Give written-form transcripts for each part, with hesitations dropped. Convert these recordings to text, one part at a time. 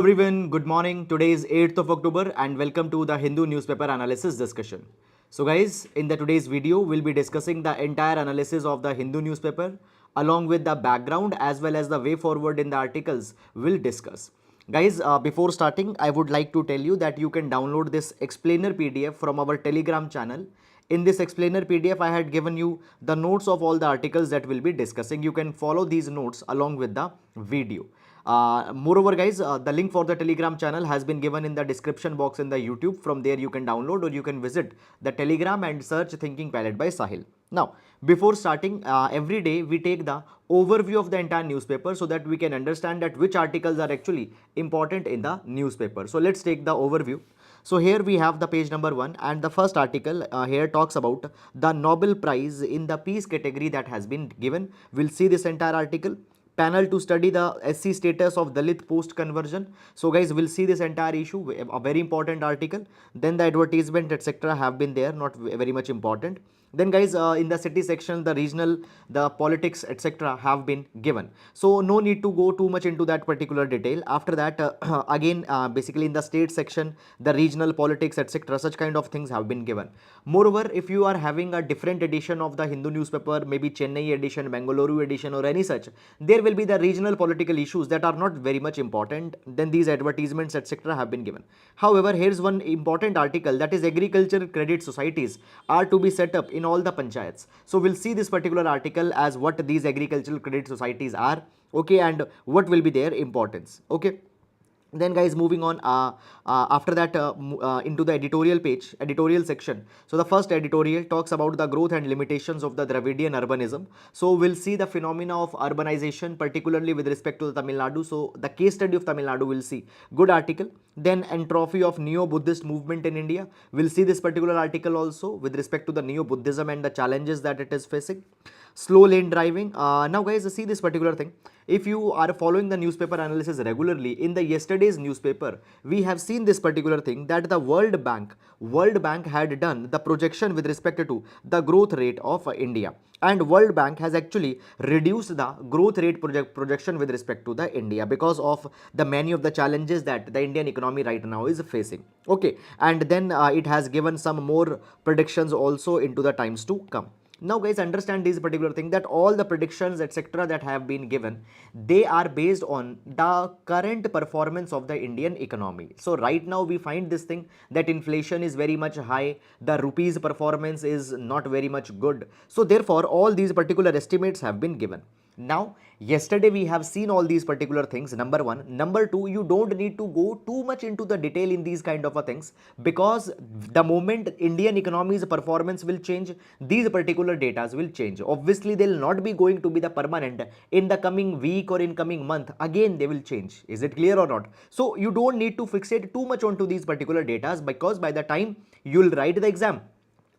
Everyone, good morning. Today is 8th of October and welcome to the Hindu newspaper analysis discussion. So guys, in the today's video, we'll be discussing the entire analysis of the Hindu newspaper along with the background as well as the way forward in the articles we'll discuss. Guys, before starting, I would like to tell you that you can download this explainer PDF from our Telegram channel. In this explainer PDF, I had given you the notes of all the articles that we'll be discussing. You can follow these notes along with the video. Moreover guys, the link for the Telegram channel has been given in the description box in the YouTube. From there you can download or you can visit the Telegram and search Thinking Palette by Sahil. Now, before starting, every day we take the overview of the entire newspaper so that we can understand that which articles are actually important in the newspaper. So let's take the overview. So here we have the page number 1 and the first article here talks about the Nobel Prize in the peace category that has been given. We'll see this entire article. Panel to study the SC status of Dalit post conversion. So guys, we'll see this entire issue, a very important article. Then the advertisement etc. have been there, not very much important. Then guys, in the city section, the regional, the politics etc. have been given. So no need to go too much into that particular detail. After that, again, basically in the state section, the regional politics etc. such kind of things have been given. Moreover, if you are having a different edition of the Hindu newspaper, maybe Chennai edition, Bengaluru edition or any such, there will be the regional political issues that are not very much important. Then these advertisements etc. have been given. However, here's one important article, that is agriculture credit societies are to be set up in all the panchayats. So we'll see this particular article as what these agricultural credit societies are, okay, and what will be their importance, okay. Then guys, moving on, after that into the editorial page, editorial section. So the first editorial talks about the growth and limitations of the Dravidian urbanism. So we'll see the phenomena of urbanization, particularly with respect to the Tamil Nadu. So the case study of Tamil Nadu, we'll see. Good article. Then entropy of neo-Buddhist movement in India. We'll see this particular article also with respect to the neo-Buddhism and the challenges that it is facing. Slow lane driving. Now guys, see this particular thing. If you are following the newspaper analysis regularly, in the yesterday's newspaper, we have seen this particular thing, that the World Bank had done the projection with respect to the growth rate of India. And World Bank has actually reduced the growth rate projection with respect to the India because of the many of the challenges that the Indian economy right now is facing. Okay, and then it has given some more predictions also into the times to come. Now guys, understand this particular thing, that all the predictions etc. that have been given, they are based on the current performance of the Indian economy. So right now we find this thing, that inflation is very much high, the rupee's performance is not very much good. So therefore all these particular estimates have been given. Now, yesterday we have seen all these particular things, number one. Number two, you don't need to go too much into the detail in these kind of things, because the moment Indian economy's performance will change, these particular data will change. Obviously, they will not be going to be the permanent. In the coming week or in coming month, again they will change. Is it clear or not? So, you don't need to fixate too much onto these particular data, because by the time you will write the exam,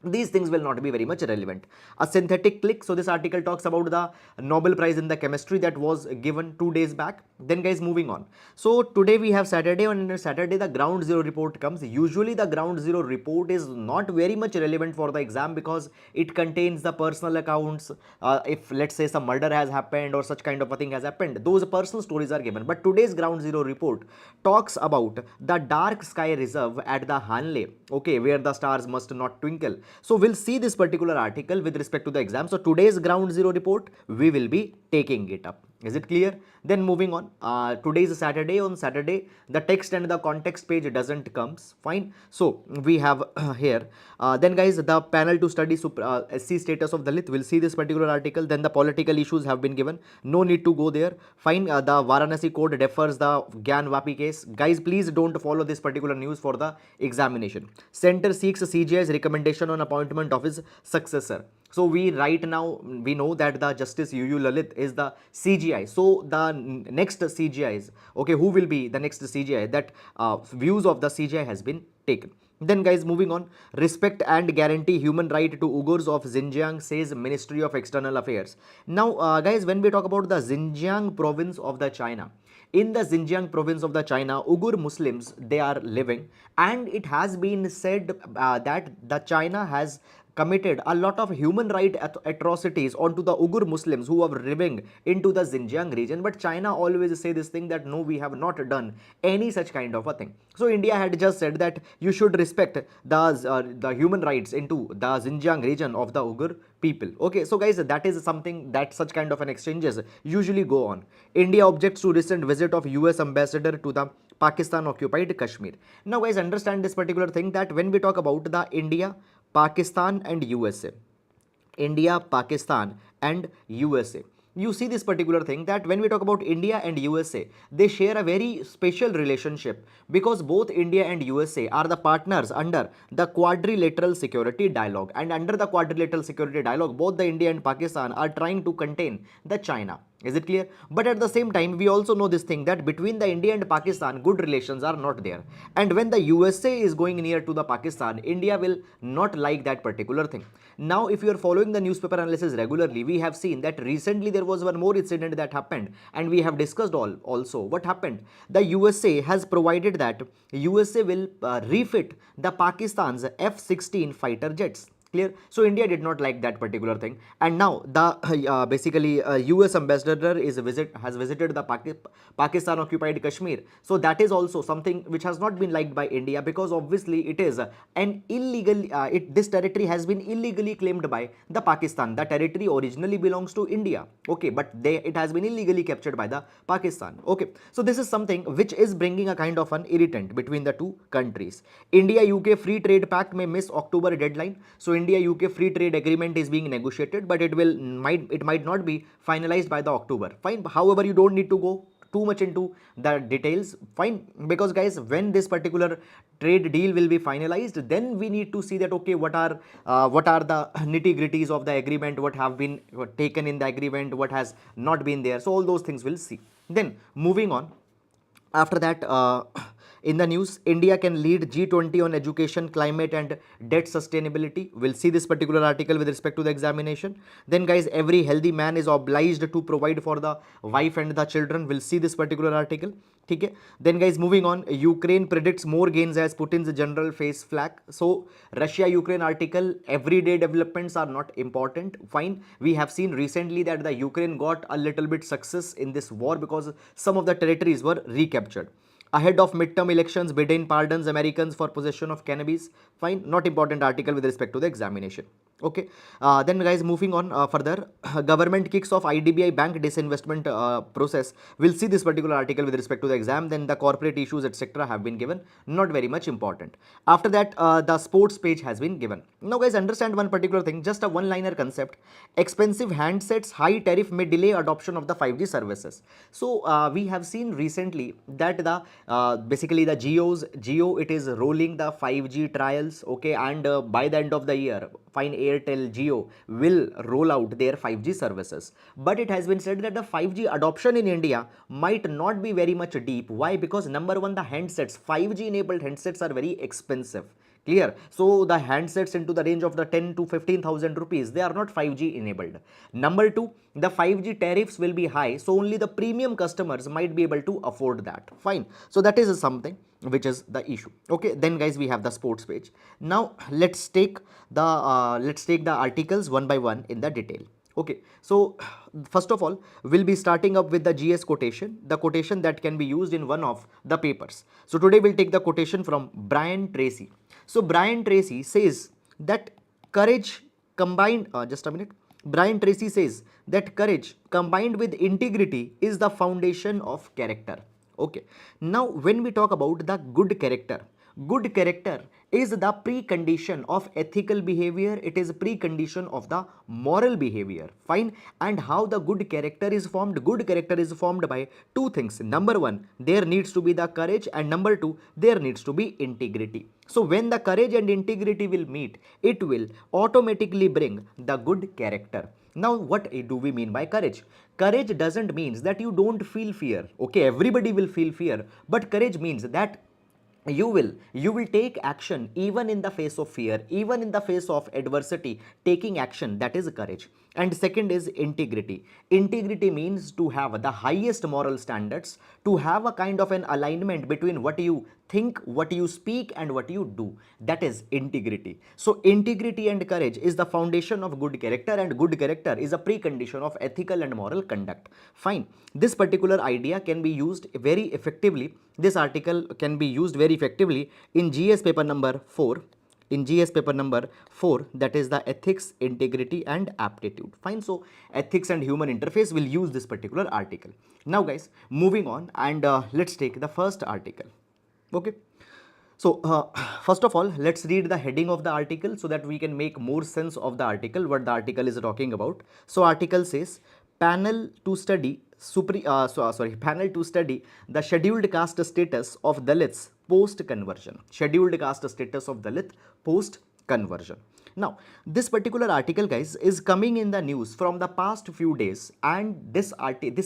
these things will not be very much relevant. A synthetic click. So this article talks about the Nobel Prize in the chemistry that was given 2 days back. Then guys, moving on. So today we have Saturday, and on Saturday the ground zero report comes. Usually the ground zero report is not very much relevant for the exam, because it contains the personal accounts. If let's say some murder has happened or such kind of a thing has happened, those personal stories are given. But today's ground zero report talks about the dark sky reserve at the Hanle, okay, where the stars must not twinkle. So we'll see this particular article with respect to the exam. So today's ground zero report, we will be taking it up. Is it clear? Then moving on, today is Saturday. On Saturday, the text and the context page doesn't comes. Fine. So we have here. Then guys, the panel to study SC status of Dalit. We'll see this particular article. Then the political issues have been given. No need to go there. Fine. The Varanasi court defers the Gyan Vapi case. Guys, please don't follow this particular news for the examination. Center seeks CGI's recommendation on appointment of his successor. So we right now, we know that the Justice UU Lalit is the CGI. So the next CGIs, okay, who will be the next CGI, that views of the CGI has been taken. Then guys, moving on, respect and guarantee human right to Uyghurs of Xinjiang, says Ministry of External Affairs. Now guys, when we talk about the Xinjiang province of the China, in the Xinjiang province of the China, Uyghur Muslims, they are living, and it has been said that the China has committed a lot of human right atrocities onto the Uyghur Muslims who were living into the Xinjiang region. But China always say this thing that no, we have not done any such kind of a thing. So India had just said that you should respect the human rights into the Xinjiang region of the Uyghur people. Okay, so guys, that is something that such kind of an exchanges usually go on. India objects to recent visit of US ambassador to the Pakistan occupied Kashmir. Now guys, understand this particular thing that when we talk about the India, Pakistan and USA, India, Pakistan and USA, you see this particular thing that when we talk about India and USA, they share a very special relationship because both India and USA are the partners under the quadrilateral security dialogue, and under the quadrilateral security dialogue both the India and Pakistan are trying to contain the China. Is it clear? But at the same time, we also know this thing that between the India and Pakistan, good relations are not there. And when the USA is going near to the Pakistan, India will not like that particular thing. Now, if you are following the newspaper analysis regularly, we have seen that recently there was one more incident that happened, and we have discussed also what happened. The USA has provided that USA will refit the Pakistan's F-16 fighter jets. Clear? So India did not like that particular thing, and now the basically US ambassador has visited the Pakistan occupied Kashmir. So that is also something which has not been liked by India, because obviously it is an illegal this territory has been illegally claimed by the Pakistan. The territory originally belongs to India, okay, but it has been illegally captured by the Pakistan. Okay, so this is something which is bringing a kind of an irritant between the two countries. India UK free trade pact may miss October deadline. So India UK free trade agreement is being negotiated, but it might not be finalized by the October. Fine. However, you don't need to go too much into the details. Fine, because guys, when this particular trade deal will be finalized, then we need to see that okay, what are the nitty-gritties of the agreement, what have been taken in the agreement, what has not been there. So all those things we'll see. Then moving on, after that, in the news, India can lead G20 on education, climate and debt sustainability. We'll see this particular article with respect to the examination. Then guys, every healthy man is obliged to provide for the wife and the children. We'll see this particular article. Okay. Then guys, moving on, Ukraine predicts more gains as Putin's general face flak. So Russia-Ukraine article, everyday developments are not important. Fine. We have seen recently that the Ukraine got a little bit success in this war because some of the territories were recaptured. Ahead of midterm elections, Biden pardons Americans for possession of cannabis. Fine, not important article with respect to the examination. Okay, then guys, moving on further, government kicks off IDBI bank disinvestment process. We'll see this particular article with respect to the exam. Then the corporate issues etc. have been given, not very much important. After that, the sports page has been given. Now guys, understand one particular thing, just a one-liner concept. Expensive handsets, high tariff may delay adoption of the 5G services. So we have seen recently that the basically the Geo it is rolling the 5G trials, okay, and by the end of the year, fine, Airtel, Jio will roll out their 5G services. But it has been said that the 5G adoption in India might not be very much deep. Why? Because number one, the handsets, 5G enabled handsets are very expensive. Clear? So the handsets into the range of the 10 to 15,000 rupees, they are not 5G enabled. Number two, the 5G tariffs will be high, so only the premium customers might be able to afford that. Fine. So that is something which is the issue. Okay, then guys, we have the sports page. Now let's take the articles one by one in the detail. Okay, so first of all, we'll be starting up with the GS quotation, the quotation that can be used in one of the papers. So today we'll take the quotation from Brian Tracy. So Brian Tracy says that courage combined, just a minute. Brian Tracy says that courage combined with integrity is the foundation of character. Okay. Now, when we talk about the good character is the precondition of ethical behavior. It is a precondition of the moral behavior. Fine. And how the good character is formed? Good character is formed by two things. Number one, there needs to be the courage, and number two, there needs to be integrity. So when the courage and integrity will meet, it will automatically bring the good character. Now, what do we mean by courage? Courage doesn't mean that you don't feel fear. Okay, everybody will feel fear, but courage means that you will take action even in the face of fear, even in the face of adversity. Taking action, that is courage. And second is integrity. Integrity means to have the highest moral standards, to have a kind of an alignment between what you think, what you speak, and what you do. That is integrity. So integrity and courage is the foundation of good character, and good character is a precondition of ethical and moral conduct. Fine. This particular idea can be used very effectively. This article can be used very effectively in GS paper number 4. In GS paper number 4, that is the ethics, integrity and aptitude. Fine. So ethics and human interface will use this particular article. Now guys, moving on, and let's take the first article. Okay. So first of all, let's read the heading of the article so that we can make more sense of the article, what the article is talking about. So article says, panel to study panel to study the scheduled caste status of Dalits post conversion. Scheduled caste status of Dalit post conversion. Now, this particular article, guys, is coming in the news from the past few days, and this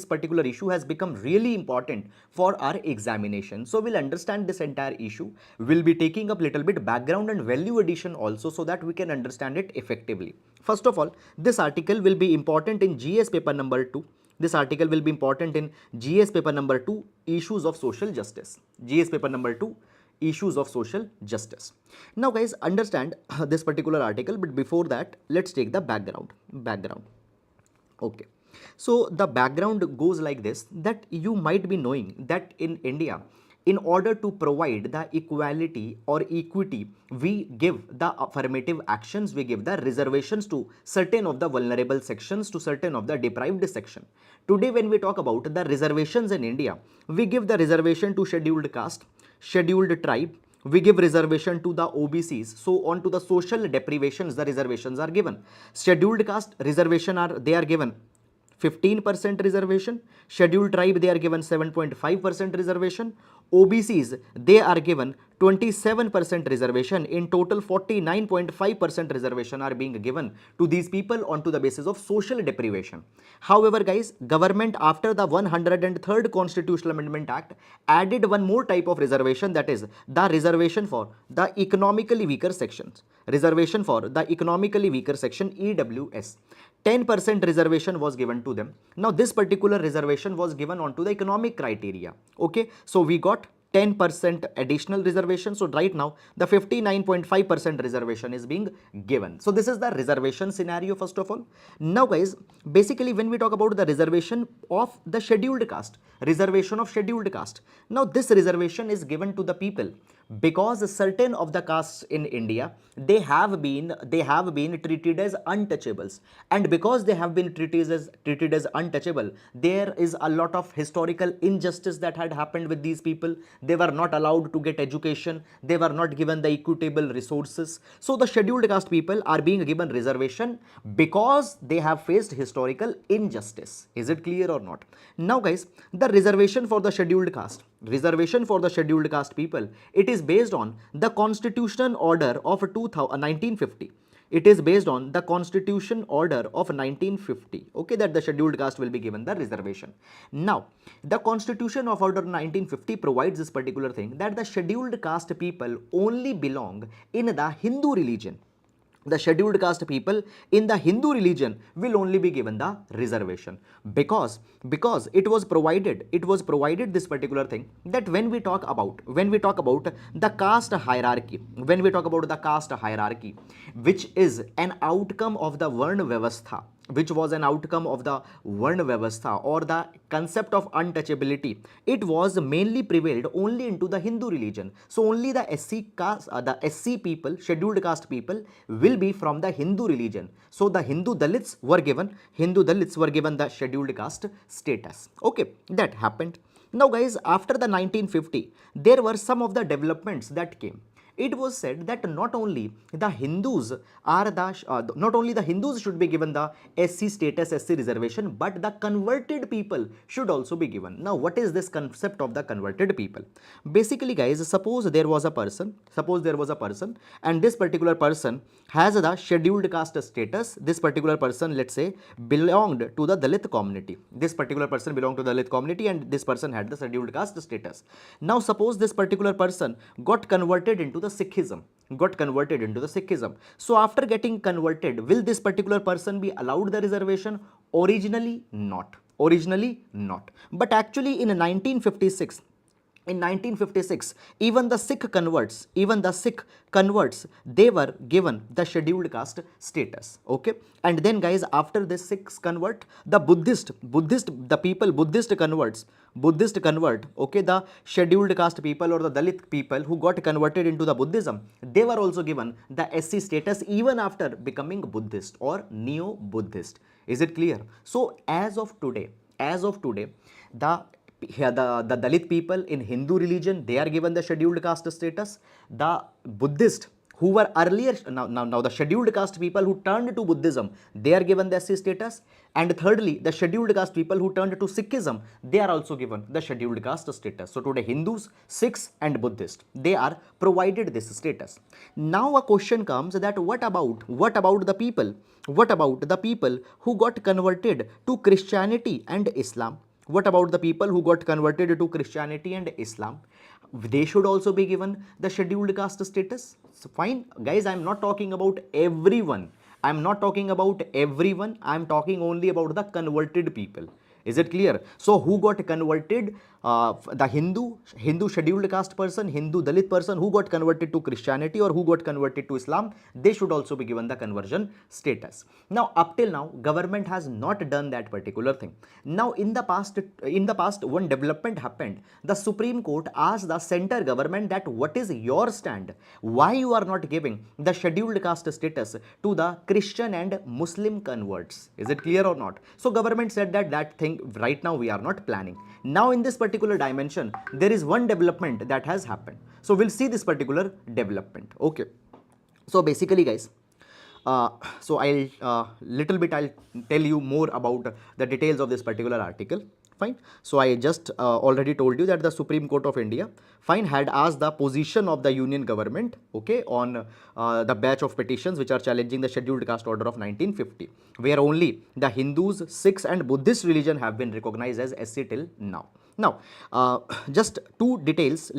particular issue has become really important for our examination. So we'll understand this entire issue. We'll be taking up little bit background and value addition also, so that we can understand it effectively. First of all, this article will be important in GS paper number 2. This article will be important in GS paper number 2, issues of social justice. GS paper number 2, issues of social justice. Now guys, understand this particular article, but before that, let's take the background. Okay. So the background goes like this, that you might be knowing that in India, in order to provide the equality or equity, we give the affirmative actions, we give the reservations to certain of the vulnerable sections, to certain of the deprived section. Today when we talk about the reservations in India, we give the reservation to scheduled caste, scheduled tribe, we give reservation to the OBCs, so on to the social deprivations, the reservations are given. Scheduled caste reservation they are given 15% reservation, scheduled tribe they are given 7.5% reservation, OBCs they are given 27% reservation. In total 49.5% reservation are being given to these people onto the basis of social deprivation. However guys, government after the 103rd Constitutional Amendment Act added one more type of reservation, that is the reservation for the economically weaker sections. Reservation for the economically weaker section, EWS. 10% reservation was given to them. Now this particular reservation was given onto the economic criteria. Okay, so we got 10% additional reservation. So right now the 59.5% reservation is being given. So this is the reservation scenario first of all. Now guys, basically when we talk about the reservation of the scheduled caste, reservation of scheduled caste, now this reservation is given to the people because certain of the castes in India, they have been treated as untouchables, and because they have been treated as untouchable, there is a lot of historical injustice that had happened with these people. They were not allowed to get education, they were not given the equitable resources. So the scheduled caste people are being given reservation because they have faced historical injustice. Is it clear or not? Now guys, the reservation for the scheduled caste, people, it is based on the constitutional order of 1950. It is based on the constitution order of 1950, okay, that the scheduled caste will be given the reservation. Now the constitution of order 1950 provides this particular thing, that the scheduled caste people only belong in the Hindu religion. The scheduled caste people in the Hindu religion will only be given the reservation, because it was provided this particular thing, that when we talk about the caste hierarchy, which is an outcome of the Varna Vyavastha, or the concept of untouchability, it was mainly prevailed only into the Hindu religion. So only the SC people, scheduled caste people, will be from the Hindu religion. So the Hindu Dalits were given the scheduled caste status. Okay, that happened. Now guys, after the 1950, there were some of the developments that came. It was said that not only the Hindus should be given the SC status, SC reservation, but the converted people should also be given. Now what is this concept of the converted people? Basically guys, suppose there was a person and this particular person has the scheduled caste status. This particular person, let's say, belonged to the Dalit community. And this person had the scheduled caste status. Now suppose this particular person got converted into the Sikhism, got converted into the Sikhism. So after getting converted, will this particular person be allowed the reservation? Originally not. Originally not. But actually in 1956, in 1956, even the Sikh converts, they were given the scheduled caste status. Okay, and then guys, after this Sikhs convert, the Buddhist convert, okay, the scheduled caste people or the Dalit people who got converted into the Buddhism, they were also given the SC status even after becoming Buddhist or Neo-Buddhist. Is it clear? So as of today, the the Dalit people in Hindu religion, they are given the scheduled caste status. The Buddhist who were earlier, now the scheduled caste people who turned to Buddhism, they are given the SC status. And thirdly, the scheduled caste people who turned to Sikhism, they are also given the scheduled caste status. So today Hindus, Sikhs and Buddhists, they are provided this status. Now a question comes that what about the people? What about the people who got converted to Christianity and Islam? What about the people who got converted to Christianity and Islam? They should also be given the scheduled caste status. So fine, guys, I am not talking about everyone. I am talking only about the converted people. Is it clear? So who got converted? The Hindu scheduled caste person, Hindu Dalit person who got converted to Christianity or who got converted to Islam, they should also be given the conversion status. Now up till now, government has not done that particular thing. Now in the past one development happened. The Supreme Court asked the center government that what is your stand? Why you are not giving the scheduled caste status to the Christian and Muslim converts? Is it clear or not? So government said that thing right now we are not planning. Now in this particular dimension, there is one development that has happened. So we'll see this particular development. Okay. So basically guys, so I'll tell you more about the details of this particular article. Fine. So I just already told you that the Supreme Court of India, fine, had asked the position of the union government, okay, on the batch of petitions which are challenging the scheduled caste order of 1950, where only the Hindus, Sikhs and Buddhist religion have been recognized as SC till now. Now, just two details,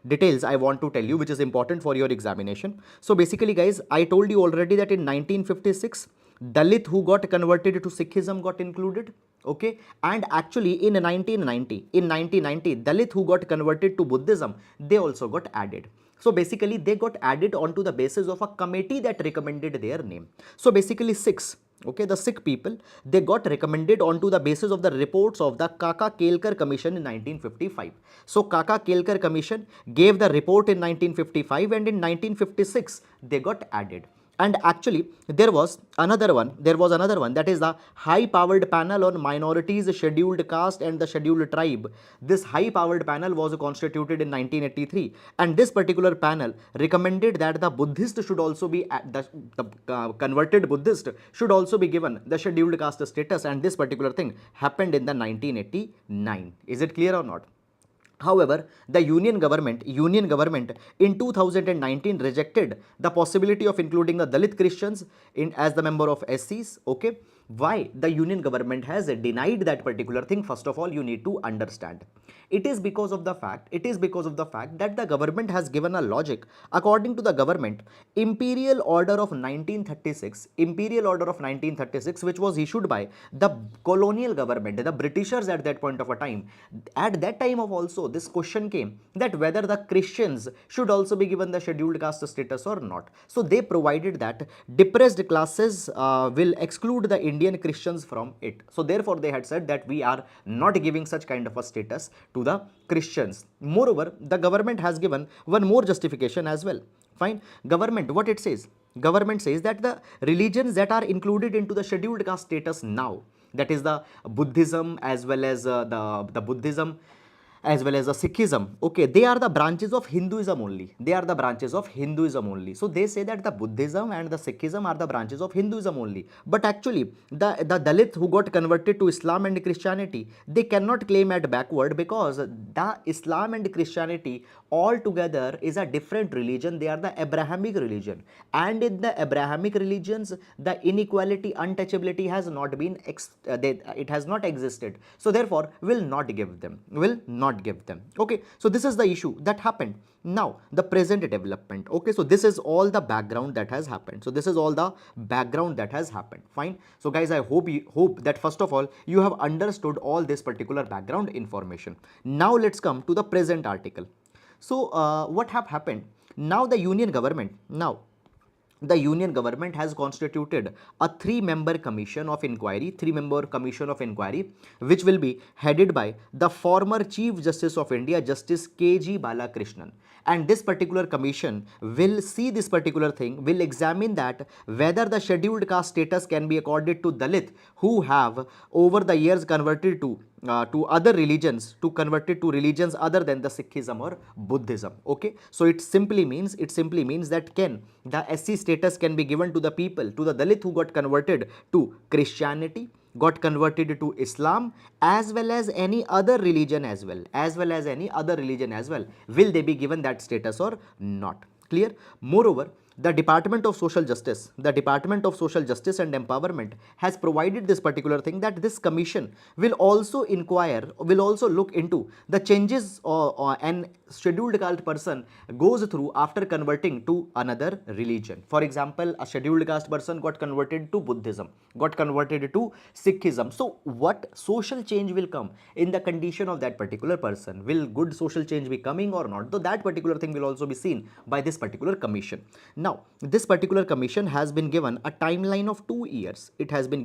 details I want to tell you, which is important for your examination. So basically guys, I told you already that in 1956, Dalit who got converted to Sikhism got included, okay, and actually in 1990, Dalit who got converted to Buddhism, they also got added. So basically they got added onto the basis of a committee that recommended their name. So basically Sikhs, okay, the Sikh people, they got recommended onto the basis of the reports of the Kaka Kelkar Commission in 1955. So Kaka Kelkar Commission gave the report in 1955 and in 1956 they got added. And actually there was another one, that is the high powered panel on minorities, scheduled caste and the scheduled tribe. This high powered panel was constituted in 1983, and this particular panel recommended that the Buddhist should also be, the converted Buddhist should also be given the scheduled caste status, and this particular thing happened in the 1989. Is it clear or not? However, the union government in 2019 rejected the possibility of including the Dalit Christians as the member of SCs. Okay, why the union government has denied that particular thing? First of all, you need to understand. It is because of the fact that the government has given a logic. According to the government, Imperial Order of 1936, which was issued by the colonial government, the Britishers at that point of a time. At that time of also, this question came that whether the Christians should also be given the scheduled caste status or not. So they provided that depressed classes will exclude the Indian Christians from it. So therefore they had said that we are not giving such kind of a status to the Christians. Moreover, the government has given one more justification as well. Fine. Government, what it says? Government says that the religions that are included into the scheduled caste status now, that is the Buddhism as well as the Buddhism as well as the Sikhism, okay, they are the branches of Hinduism only. So they say that the Buddhism and the Sikhism are the branches of Hinduism only. But actually, the Dalit who got converted to Islam and Christianity, they cannot claim at backward, because the Islam and Christianity altogether is a different religion. They are the Abrahamic religion. And in the Abrahamic religions, the inequality, untouchability has not been, it has not existed. So therefore, will not give them. not give them. Okay, so this is the issue that happened. Now the present development. Okay, so this is all the background that has happened. So this is all the background that has happened. Fine. So guys, I hope that first of all you have understood all this particular background information. Now let's come to the present article. So what have happened? Now the union government has constituted a three-member commission of inquiry, which will be headed by the former Chief Justice of India, Justice K.G. Balakrishnan. And this particular commission will see this particular thing, will examine that whether the scheduled caste status can be accorded to Dalit who have over the years converted to other religions, converted to religions other than the Sikhism or Buddhism. Okay, so it simply means that the SC status can be given to the people, to the Dalit who got converted to Christianity, got converted to Islam, as well as any other religion as well, will they be given that status or not? Clear? Moreover, the Department of Social Justice and Empowerment has provided this particular thing, that this commission will also look into the changes an scheduled caste person goes through after converting to another religion. For example, a scheduled caste person got converted to Buddhism, got converted to Sikhism. So what social change will come in the condition of that particular person? Will good social change be coming or not? So that particular thing will also be seen by this particular commission. Now, this particular commission has been given a timeline of 2 years. Within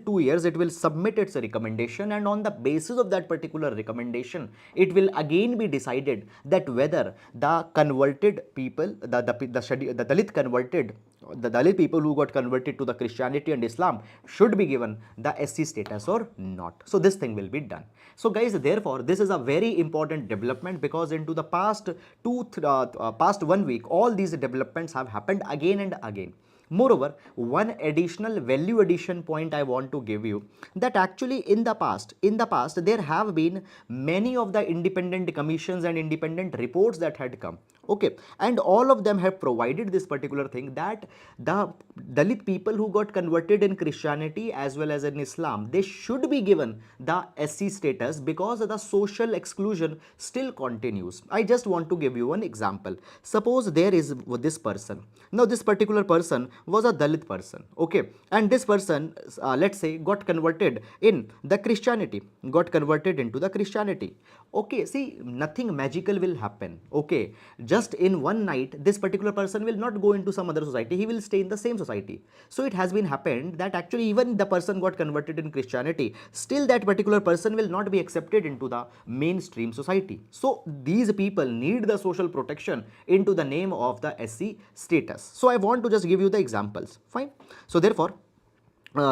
2 years, it will submit its recommendation, and on the basis of that particular recommendation, it will again be decided that whether the converted people, the Dalit people who got converted to the Christianity and Islam should be given the SC status or not. So this thing will be done. So guys, therefore, this is a very important development, because into the past 1 week, all these developments have happened again and again. Moreover, one additional value addition point I want to give you, that actually in the past there have been many of the independent commissions and independent reports that had come. Okay, and all of them have provided this particular thing, that the Dalit people who got converted in Christianity as well as in Islam, they should be given the SC status, because the social exclusion still continues. I just want to give you an example. Suppose there is this person. Now this particular person was a Dalit person, okay, and this person let's say got converted in the Christianity, okay. See, nothing magical will happen, okay. Just in one night, this particular person will not go into some other society, he will stay in the same society. So it has been happened that actually even the person got converted in Christianity, still that particular person will not be accepted into the mainstream society. So these people need the social protection into the name of the SC status. So I want to just give you the examples. Fine. So therefore,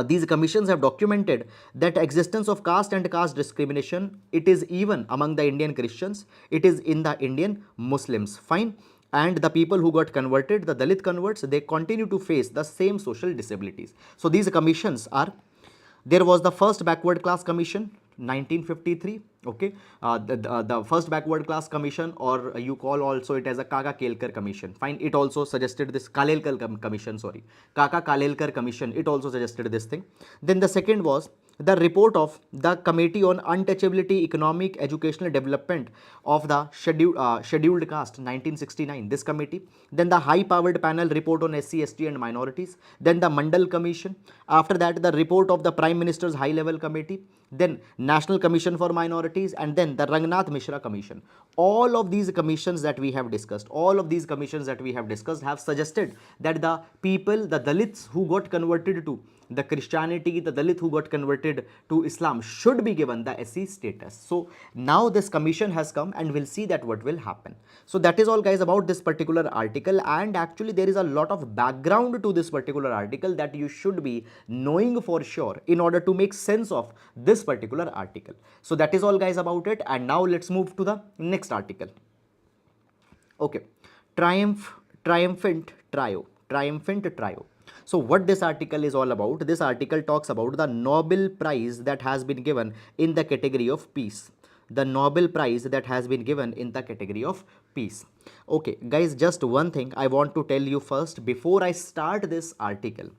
these commissions have documented that existence of caste and caste discrimination, it is even among the Indian Christians, it is in the Indian Muslims. Fine. And the people who got converted, the Dalit converts, they continue to face the same social disabilities. So these commissions are, there was the first backward class commission, 1953, okay, the first backward class commission, or you call also it as a Kaka Kelkar commission. Fine, it also suggested this Kalelkar commission, Kaka Kalelkar commission, it also suggested this thing. Then the second was the report of the Committee on Untouchability, Economic, Educational Development of the Scheduled Caste, 1969, this committee. Then the High Powered Panel report on SC, ST and minorities. Then the Mandal Commission. After that, the report of the Prime Minister's High Level Committee. Then National Commission for Minorities, and then the Rangnath Mishra Commission. All of these commissions that we have discussed, have suggested that the people, the Dalits who got converted to the Christianity, the Dalit who got converted to Islam, should be given the SC status. So now this commission has come, and we'll see that what will happen. So that is all guys about this particular article, and actually there is a lot of background to this particular article that you should be knowing for sure in order to make sense of this particular article. So that is all guys about it, and now let's move to the next article. Okay, triumphant trio. So what this article is all about, this article talks about the Nobel Prize that has been given in the category of peace. The Nobel Prize that has been given in the category of peace. Okay guys, just one thing I want to tell you first before I start this article.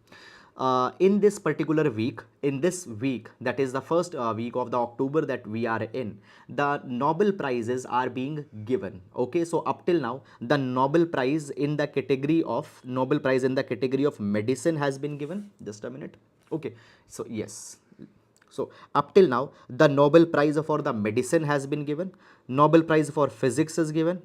in this particular week, in this week, that is the first week of the October that we are in, the Nobel prizes are being given. Okay, so up till now, the Nobel prize in the category of medicine has been given. Just a minute. Okay, so yes. So up till now, the Nobel Prize for the medicine has been given, Nobel Prize for physics is given,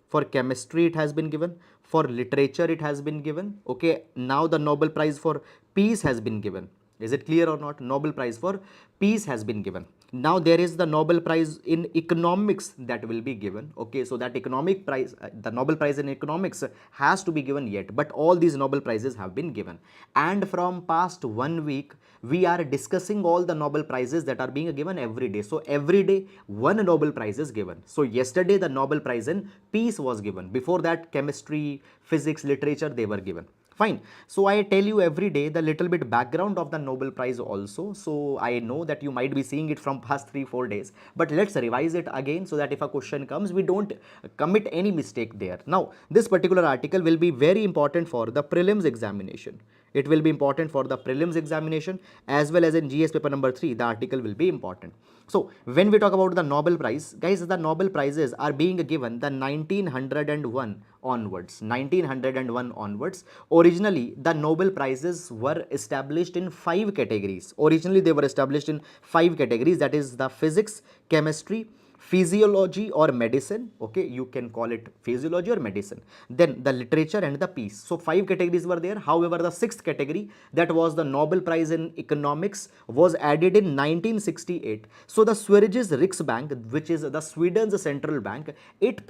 for chemistry it has been given, for literature it has been given. Okay, now the Nobel Prize for peace has been given. Is it clear or not? Nobel Prize for peace has been given. Now there is the Nobel Prize in economics that will be given. Okay, so that economic prize, the Nobel Prize in economics has to be given yet, but all these Nobel Prizes have been given. And from past 1 week, we are discussing all the Nobel Prizes that are being given every day. So every day one Nobel Prize is given. So yesterday the Nobel Prize in peace was given. Before that, chemistry, physics, literature, they were given. Fine. So I tell you every day the little bit background of the Nobel Prize also. So I know that you might be seeing it from past 3-4 days, but let's revise it again so that if a question comes, we don't commit any mistake there. Now, this particular article will be very important for the prelims examination. It will be important for the prelims examination as well as in GS paper number 3, the article will be important. So when we talk about the Nobel Prize, guys, the Nobel Prizes are being given the 1901 onwards. 1901 onwards. Originally, the Nobel Prizes were established in 5 categories. Originally, they were established in 5 categories, that is the physics, chemistry, physiology or medicine. Okay, you can call it physiology or medicine, then the literature and the peace. So 5 categories were there. However, the 6th category, that was the Nobel Prize in economics, was added in 1968. So the Sveriges Riksbank, which is the Sweden's central bank, it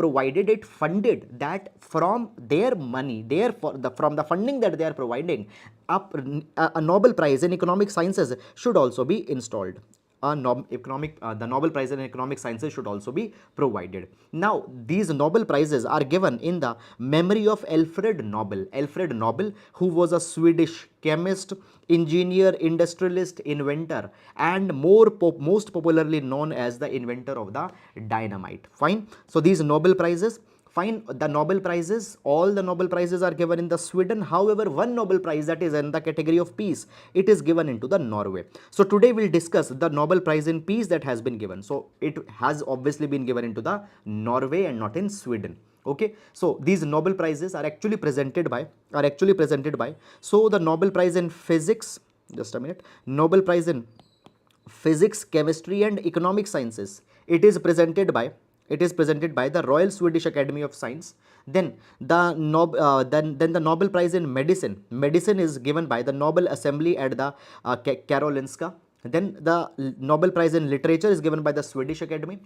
funded that from their money, from the funding that they are providing, a Nobel Prize in economic sciences should also be installed. The Nobel Prize in economic sciences should also be provided. Now, these Nobel Prizes are given in the memory of Alfred Nobel. Alfred Nobel, who was a Swedish chemist, engineer, industrialist, inventor, and most popularly known as the inventor of the dynamite. Fine. So these Nobel Prizes. Fine, the Nobel Prizes, all the Nobel Prizes are given in the Sweden. However, one Nobel Prize that is in the category of peace, it is given into the Norway. So today we'll discuss the Nobel Prize in peace that has been given. So it has obviously been given into the Norway and not in Sweden. Okay, so these Nobel Prizes are actually presented by, so the Nobel Prize in physics, just a minute, Nobel Prize in physics, chemistry and economic sciences, it is presented by the Royal Swedish Academy of Science. Then the Nobel Prize in medicine. Medicine is given by the Nobel Assembly at the Karolinska. Then the Nobel Prize in literature is given by the Swedish Academy,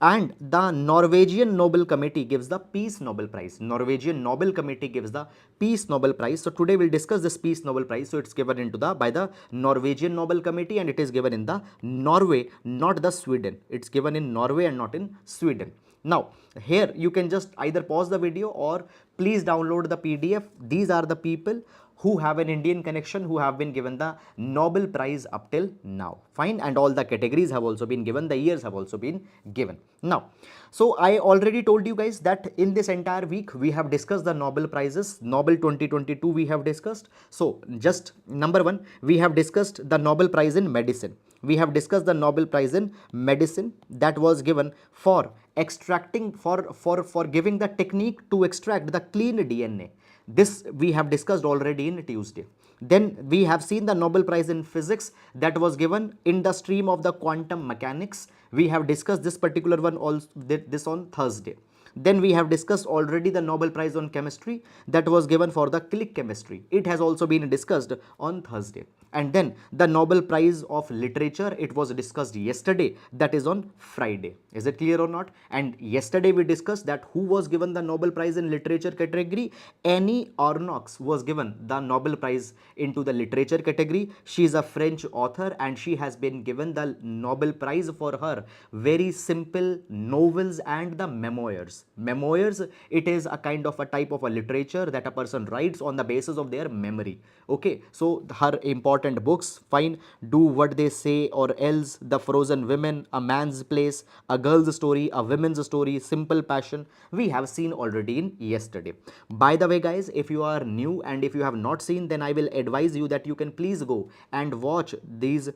and the Norwegian Nobel Committee gives the Peace Nobel Prize. Norwegian Nobel Committee gives the Peace Nobel Prize. So today we'll discuss this Peace Nobel Prize. So it's given by the Norwegian Nobel Committee, and it is given in the Norway, not the Sweden. It's given in Norway and not in Sweden. Now, here you can just either pause the video or please download the PDF. These are the people who have an Indian connection, who have been given the Nobel Prize up till now. Fine, and all the categories have also been given, the years have also been given. Now, so I already told you guys that in this entire week we have discussed the Nobel Prizes. Nobel 2022 we have discussed. So just number 1, we have discussed the Nobel Prize in medicine. We have discussed the Nobel Prize in medicine that was given for extracting, for giving the technique to extract the clean DNA. This we have discussed already in Tuesday. Then we have seen the Nobel Prize in physics that was given in the stream of the quantum mechanics. We have discussed this particular one also, this on Thursday. Then we have discussed already the Nobel Prize on chemistry that was given for the click chemistry. It has also been discussed on Thursday. And then the Nobel Prize of literature, it was discussed yesterday, that is on Friday. Is it clear or not? And yesterday we discussed that who was given the Nobel Prize in literature category. Annie Arnoux was given the Nobel Prize into the literature category. She is a French author and she has been given the Nobel Prize for her very simple novels and the memoirs. Memoirs, it is a kind of a type of a literature that a person writes on the basis of their memory. Okay, so her important important books, fine, Do What They Say or Else, The Frozen Women, A Man's Place, A Girl's Story, A Women's Story, Simple Passion, we have seen already in yesterday. By the way guys, if you are new and if you have not seen, then I will advise you that you can please go and watch these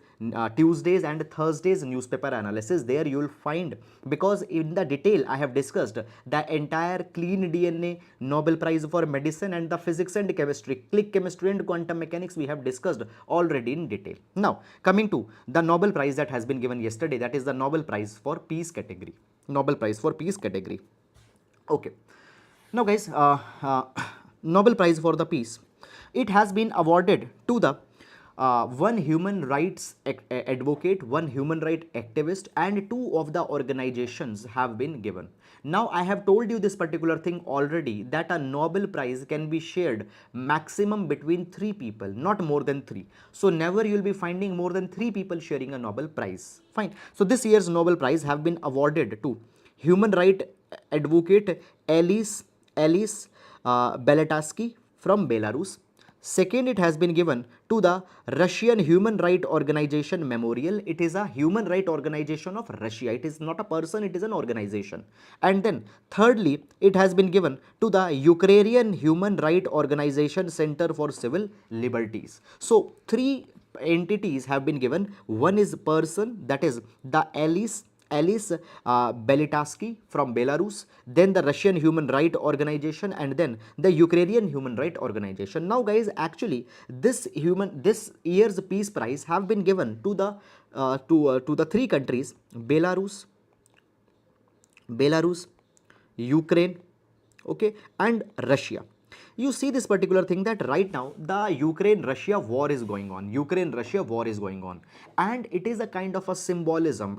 Tuesdays and Thursdays newspaper analysis. There you will find, because in the detail I have discussed the entire clean DNA Nobel Prize for Medicine and the physics and chemistry, click chemistry and quantum mechanics, we have discussed already in detail. Now coming to the Nobel Prize that has been given yesterday, that is the Nobel Prize for Peace category. Nobel Prize for Peace category. Okay. Now guys, Nobel Prize for the Peace, it has been awarded to the one human rights advocate, one human right activist, and two of the organizations have been given. Now I have told you this particular thing already, that a Nobel Prize can be shared maximum between 3 people, not more than 3. So never you will be finding more than 3 people sharing a Nobel Prize. Fine. So this year's Nobel Prize have been awarded to human right advocate Alice Beletatsky from Belarus. Second, it has been given to the Russian Human Rights Organization Memorial. It is a human rights organization of Russia. It is not a person, it is an organization. And then thirdly, it has been given to the Ukrainian Human Rights Organization Center for Civil Liberties. So 3 entities have been given. One is person, that is the Alice Beletatsky from Belarus, then the Russian Human Rights Organization, and then the Ukrainian Human Rights Organization. Now guys, actually this year's peace prize have been given to the 3 countries, Belarus, Ukraine, okay, and Russia. You see this particular thing, that right now the Ukraine-Russia war is going on. And it is a kind of a symbolism.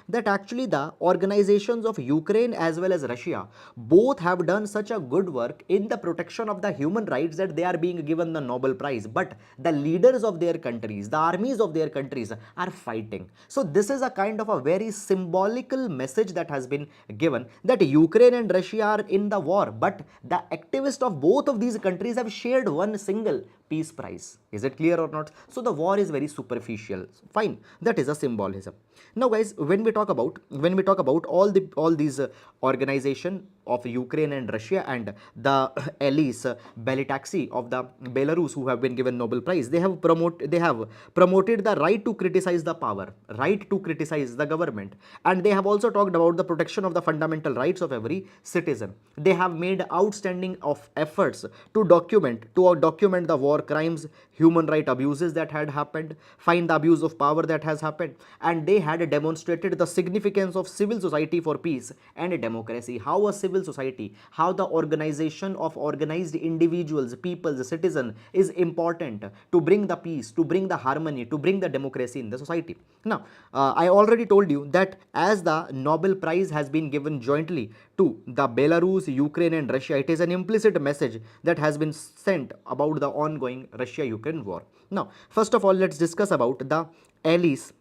That actually the organizations of Ukraine as well as Russia both have done such a good work in the protection of the human rights that they are being given the Nobel Prize. But the leaders of their countries, the armies of their countries are fighting. So this is a kind of a very symbolical message that has been given, that Ukraine and Russia are in the war, but the activists of both of these countries have shared one single peace prize. Is it clear or not? So the war is very superficial. Fine, that is a symbolism. Now guys, when we talk about all these organization of Ukraine and Russia and the Alice Beletatsky of the Belarus who have been given Nobel Prize, they have promoted the right to criticize the power, right to criticize the government, and they have also talked about the protection of the fundamental rights of every citizen. They have made outstanding of efforts to document the war crimes, human right abuses that had happened, find the abuse of power that has happened, and they had demonstrated the significance of civil society for peace and democracy. How a civil society, how the organization of organized individuals, people, citizen is important to bring the peace, to bring the harmony, to bring the democracy in the society. Now, I already told you that as the Nobel Prize has been given jointly to the Belarus, Ukraine and Russia, it is an implicit message that has been sent about the ongoing Russia-Ukraine war. Now, first of all, let's discuss about the Alice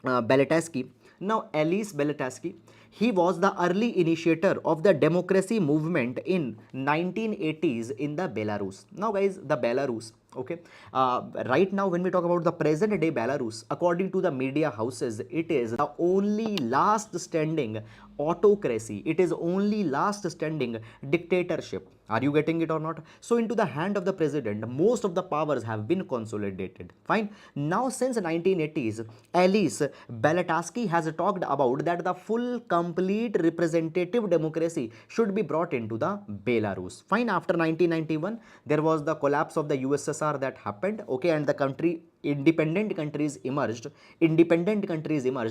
Beletatsky. Now, Alice Beletatsky, he was the early initiator of the democracy movement in 1980s in the Belarus. Now guys, the Belarus, okay, right now when we talk about the present day Belarus, according to the media houses, it is the only last standing autocracy. It is only last standing dictatorship. Are you getting it or not? So into the hand of the president, most of the powers have been consolidated. Fine. Now since 1980s, Alice Beletatsky has talked about that the full complete representative democracy should be brought into the Belarus. Fine. After 1991, there was the collapse of the USSR that happened. Okay, and the independent countries emerged,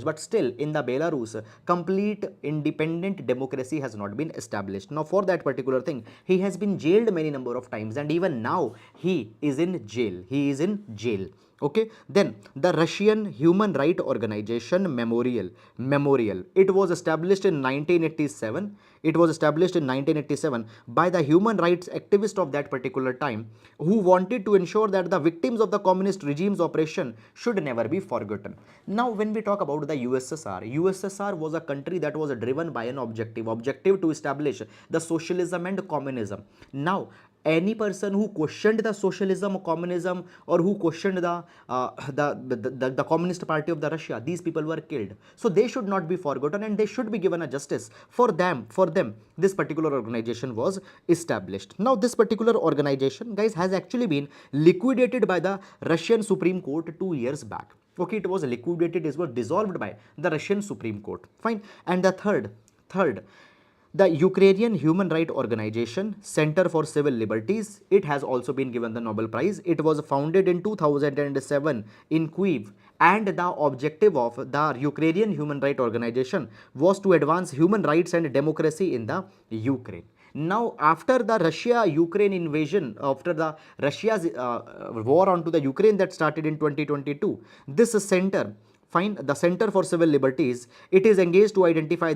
but still in the Belarus, complete independent democracy has not been established. Now for that particular thing, he has been jailed many number of times, and even now he is in jail. Okay, then the Russian Human Rights Organization Memorial. It was established in 1987. By the human rights activists of that particular time, who wanted to ensure that the victims of the communist regime's oppression should never be forgotten. Now, when we talk about the USSR was a country that was driven by an objective to establish the socialism and communism. Now, any person who questioned the socialism or communism, or who questioned the Communist Party of the Russia, these people were killed. So they should not be forgotten and they should be given a justice. For them, this particular organization was established. Now this particular organization, guys, has actually been liquidated by the Russian Supreme Court 2 years back. Okay, it was liquidated, it was dissolved by the Russian Supreme Court. Fine. And the third, the Ukrainian Human Rights Organization, Center for Civil Liberties, it has also been given the Nobel Prize. It was founded in 2007 in Kyiv, and the objective of the Ukrainian Human Rights Organization was to advance human rights and democracy in the Ukraine. Now, after the Russia-Ukraine invasion, after the Russia's war onto the Ukraine that started in 2022, this center, the Center for Civil Liberties, it is engaged to identify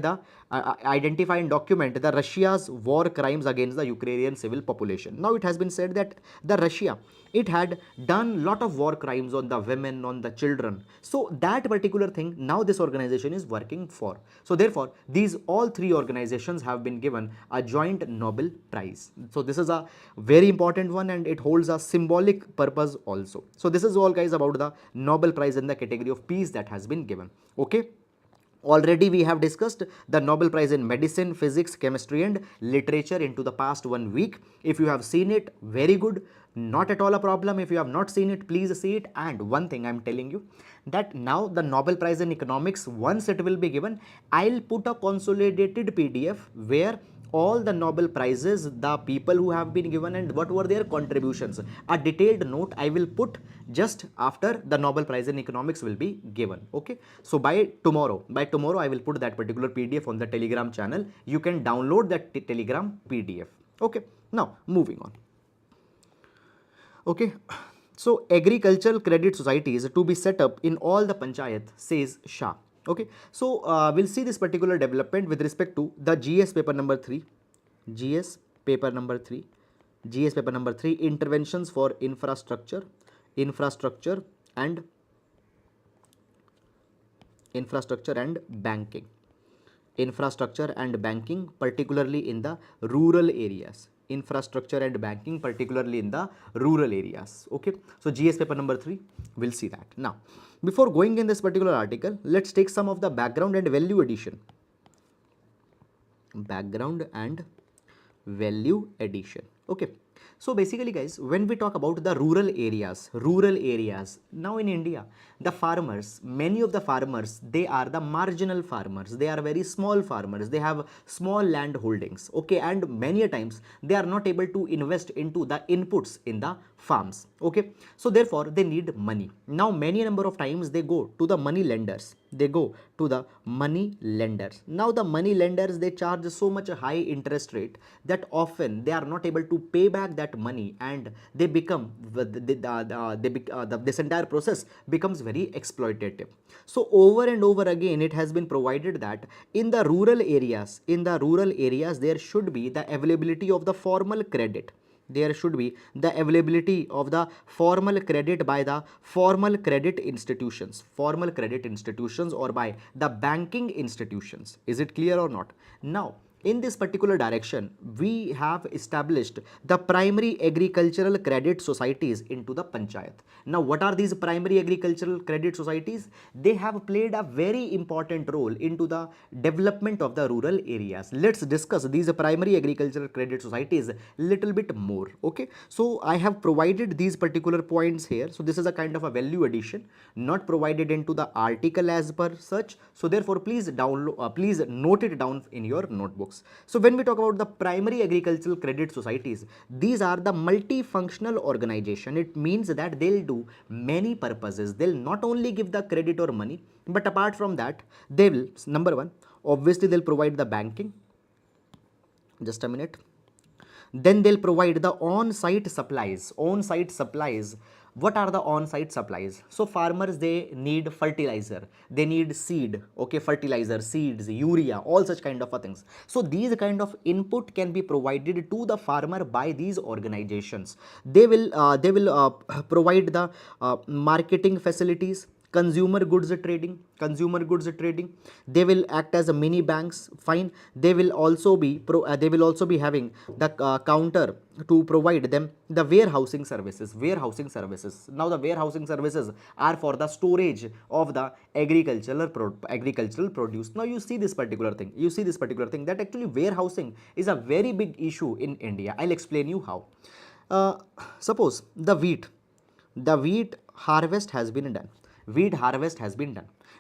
and document the Russia's war crimes against the Ukrainian civil population. Now, it has been said that the Russia, it had done lot of war crimes on the women, on the children. So that particular thing now this organization is working for. So therefore, these all three organizations have been given a joint Nobel Prize. So this is a very important one and it holds a symbolic purpose also. So this is all, guys, about the Nobel Prize in the category of peace that has been given. Okay. Already we have discussed the Nobel Prize in Medicine, Physics, Chemistry and Literature into the past 1 week. If you have seen it, very good, not at all a problem. If you have not seen it, please see it. And one thing I am telling you, that now the Nobel Prize in Economics, once it will be given, I'll put a consolidated PDF where all the Nobel Prizes, the people who have been given and what were their contributions. A detailed note I will put just after the Nobel Prize in Economics will be given. Okay. So by tomorrow I will put that particular PDF on the Telegram channel. You can download that Telegram PDF. Okay. Now moving on. Okay. So agricultural credit societies to be set up in all the panchayat, says Shah. Okay, so we'll see this particular development with respect to the GS paper number 3, interventions for infrastructure and banking, particularly in the rural areas. Okay, so GS paper number 3, we'll see that. Now, before going in this particular article, let's take some of the background and value addition. Okay. So basically, guys, when we talk about the rural areas, now in India, the farmers, many of the farmers, they are the marginal farmers. They are very small farmers. They have small land holdings. Okay. And many a times they are not able to invest into the inputs in the farms. Okay. So therefore they need money. Now many number of times they go to the money lenders. Now the money lenders, they charge so much a high interest rate that often they are not able to pay back that money, and they become this entire process becomes very exploitative. So over and over again it has been provided that in the rural areas there should be the availability of the formal credit. There should be the availability of the formal credit by the formal credit institutions or by the banking institutions. Is it clear or not? Now, in this particular direction, we have established the primary agricultural credit societies into the panchayat. Now, what are these primary agricultural credit societies? They have played a very important role into the development of the rural areas. Let's discuss these primary agricultural credit societies little bit more. Okay, so I have provided these particular points here. So this is a kind of a value addition, not provided into the article as per such. So therefore, please note it down in your notebooks. So when we talk about the primary agricultural credit societies, these are the multifunctional organization. It means that they'll do many purposes. They'll not only give the credit or money, but apart from that, they will, number one, obviously they'll provide the banking. Just a minute. Then they'll provide the on-site supplies. What are the on-site supplies? So farmers, they need fertilizer, they need seed, okay, fertilizer, seeds, urea, all such kind of things. So these kind of input can be provided to the farmer by these organizations. They will provide the marketing facilities, consumer goods trading, they will act as a mini banks. Fine, they will also be having the counter to provide them the warehousing services. Now the warehousing services are for the storage of the agricultural produce. Now you see this particular thing, that actually warehousing is a very big issue in India. I'll explain you how. Suppose the wheat harvest has been done.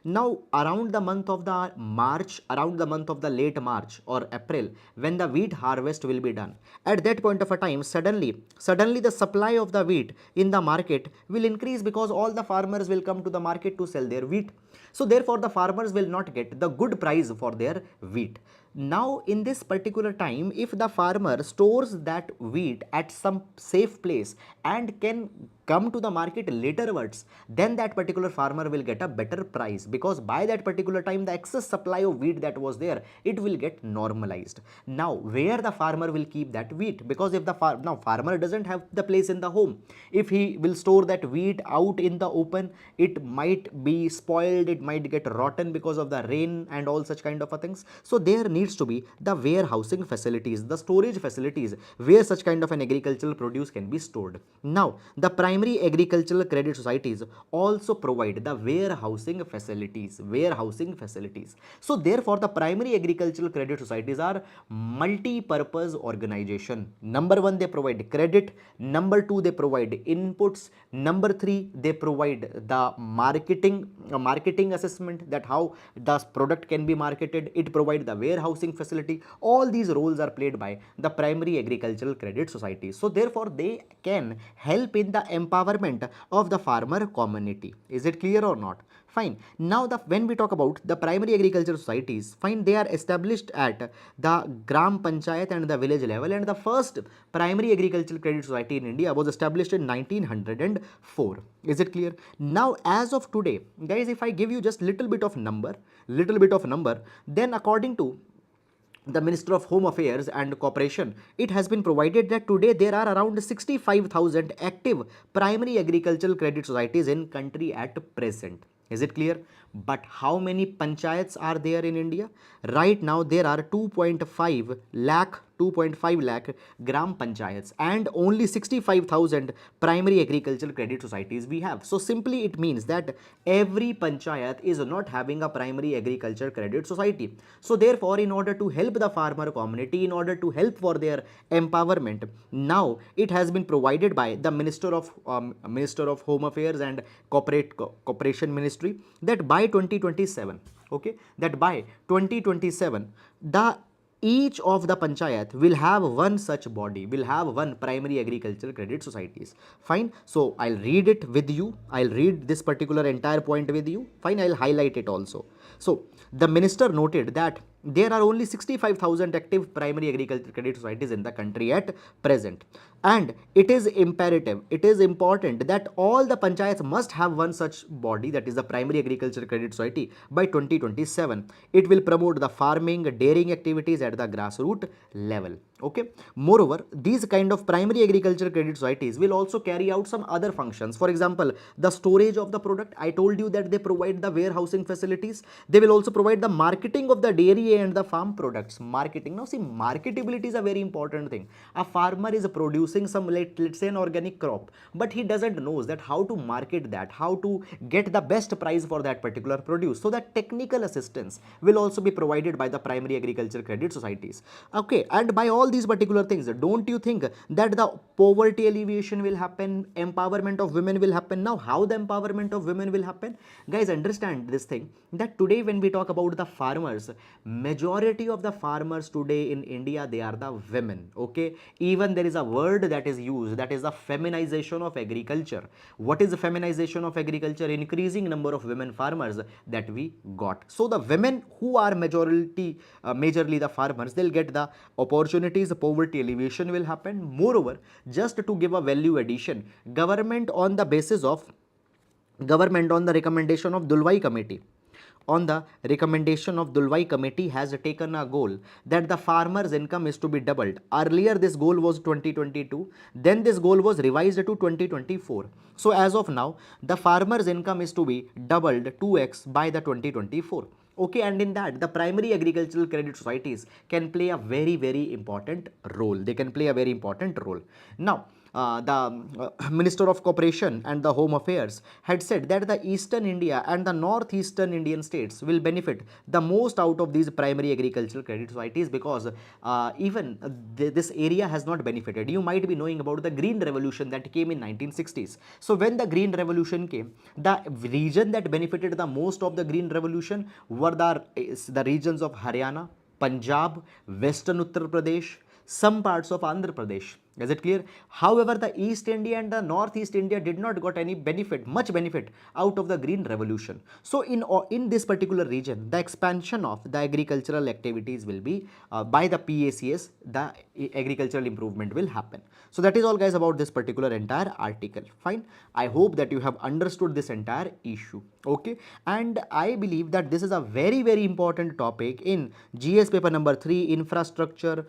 Now around the month of the March, around the month of the late March or April, when the wheat harvest will be done, at that point of a time, suddenly the supply of the wheat in the market will increase, because all the farmers will come to the market to sell their wheat. So therefore the farmers will not get the good price for their wheat. Now in this particular time, if the farmer stores that wheat at some safe place and can come to the market laterwards, then that particular farmer will get a better price, because by that particular time the excess supply of wheat that was there, it will get normalized. Now where the farmer will keep that wheat? Because if the farmer doesn't have the place in the home, if he will store that wheat out in the open, it might be spoiled, it might get rotten because of the rain and all such kind of things. So there needs to be the warehousing facilities, the storage facilities, where such kind of an agricultural produce can be stored. Now the primary agricultural credit societies also provide the warehousing facilities. So therefore the primary agricultural credit societies are multi-purpose organization. Number one, they provide credit. Number two, they provide inputs. Number three, they provide the marketing assessment, that how the product can be marketed. It provides the warehousing facility. All these roles are played by the primary agricultural credit societies. So therefore they can help in the empowerment of the farmer community. Is it clear or not? Fine. Now when we talk about the primary agricultural societies, fine, they are established at the Gram Panchayat and the village level, and the first primary agricultural credit society in India was established in 1904. Is it clear? Now as of today, guys, if I give you just little bit of number, then according to the Minister of Home Affairs and Cooperation, it has been provided that today there are around 65,000 active primary agricultural credit societies in country at present. Is it clear? But how many panchayats are there in India? Right now there are 2.5 lakh gram panchayats and only 65,000 primary agricultural credit societies we have. So simply it means that every panchayat is not having a primary agriculture credit society. So therefore, in order to help the farmer community, in order to help for their empowerment, now it has been provided by the Minister of Home Affairs and Cooperation Ministry, that by 2027, okay, that by 2027 the each of the panchayat will have one such body, will have one primary agricultural credit societies. Fine. So I'll read it with you. I'll read this particular entire point with you. Fine. I'll highlight it also. So the minister noted that there are only 65,000 active primary agricultural credit societies in the country at present, and it is imperative, it is important that all the panchayats must have one such body, that is the primary agricultural credit society, by 2027. It will promote the farming, dairying activities at the grassroots level. Okay. Moreover, these kind of primary agricultural credit societies will also carry out some other functions. For example, the storage of the product. I told you that they provide the warehousing facilities. They will also provide the marketing of the dairy and the farm products. Marketing. Now see, marketability is a very important thing. A farmer is producing some, let's say, an organic crop, but he doesn't know that how to market that, how to get the best price for that particular produce. So that technical assistance will also be provided by the primary agricultural credit societies. Okay. And by all these particular things, don't you think that the poverty alleviation will happen, empowerment of women will happen? Now how the empowerment of women will happen? Guys, understand this thing, that today when we talk about the farmers, majority of the farmers today in India, they are the women. Okay. Even there is a word that is used, that is the feminization of agriculture. What is the feminization of agriculture? Increasing number of women farmers that we got. So the women who are majorly the farmers, they'll get the opportunities, the poverty alleviation will happen. Moreover, just to give a value addition, government on the recommendation of Dulwai committee on the recommendation of Dulwai committee, has taken a goal that the farmer's income is to be doubled. Earlier this goal was 2022, then this goal was revised to 2024. So as of now, the farmer's income is to be doubled 2x by the 2024. Okay, and in that the primary agricultural credit societies can play a very important role. They can play a very important role. Now, the Minister of Cooperation and the Home Affairs had said that the Eastern India and the Northeastern Indian states will benefit the most out of these primary agricultural credit societies, because even this area has not benefited. You might be knowing about the Green Revolution that came in 1960s. So when the Green Revolution came, the region that benefited the most of the Green Revolution were the regions of Haryana, Punjab, Western Uttar Pradesh, some parts of Andhra Pradesh. Is it clear? However, the East India and the Northeast India did not got any benefit, much benefit out of the Green Revolution. So in this particular region, the expansion of the agricultural activities will be by the PACS, the agricultural improvement will happen. So that is all guys about this particular entire article. Fine. I hope that you have understood this entire issue. Okay. And I believe that this is a very important topic in GS paper number 3, infrastructure,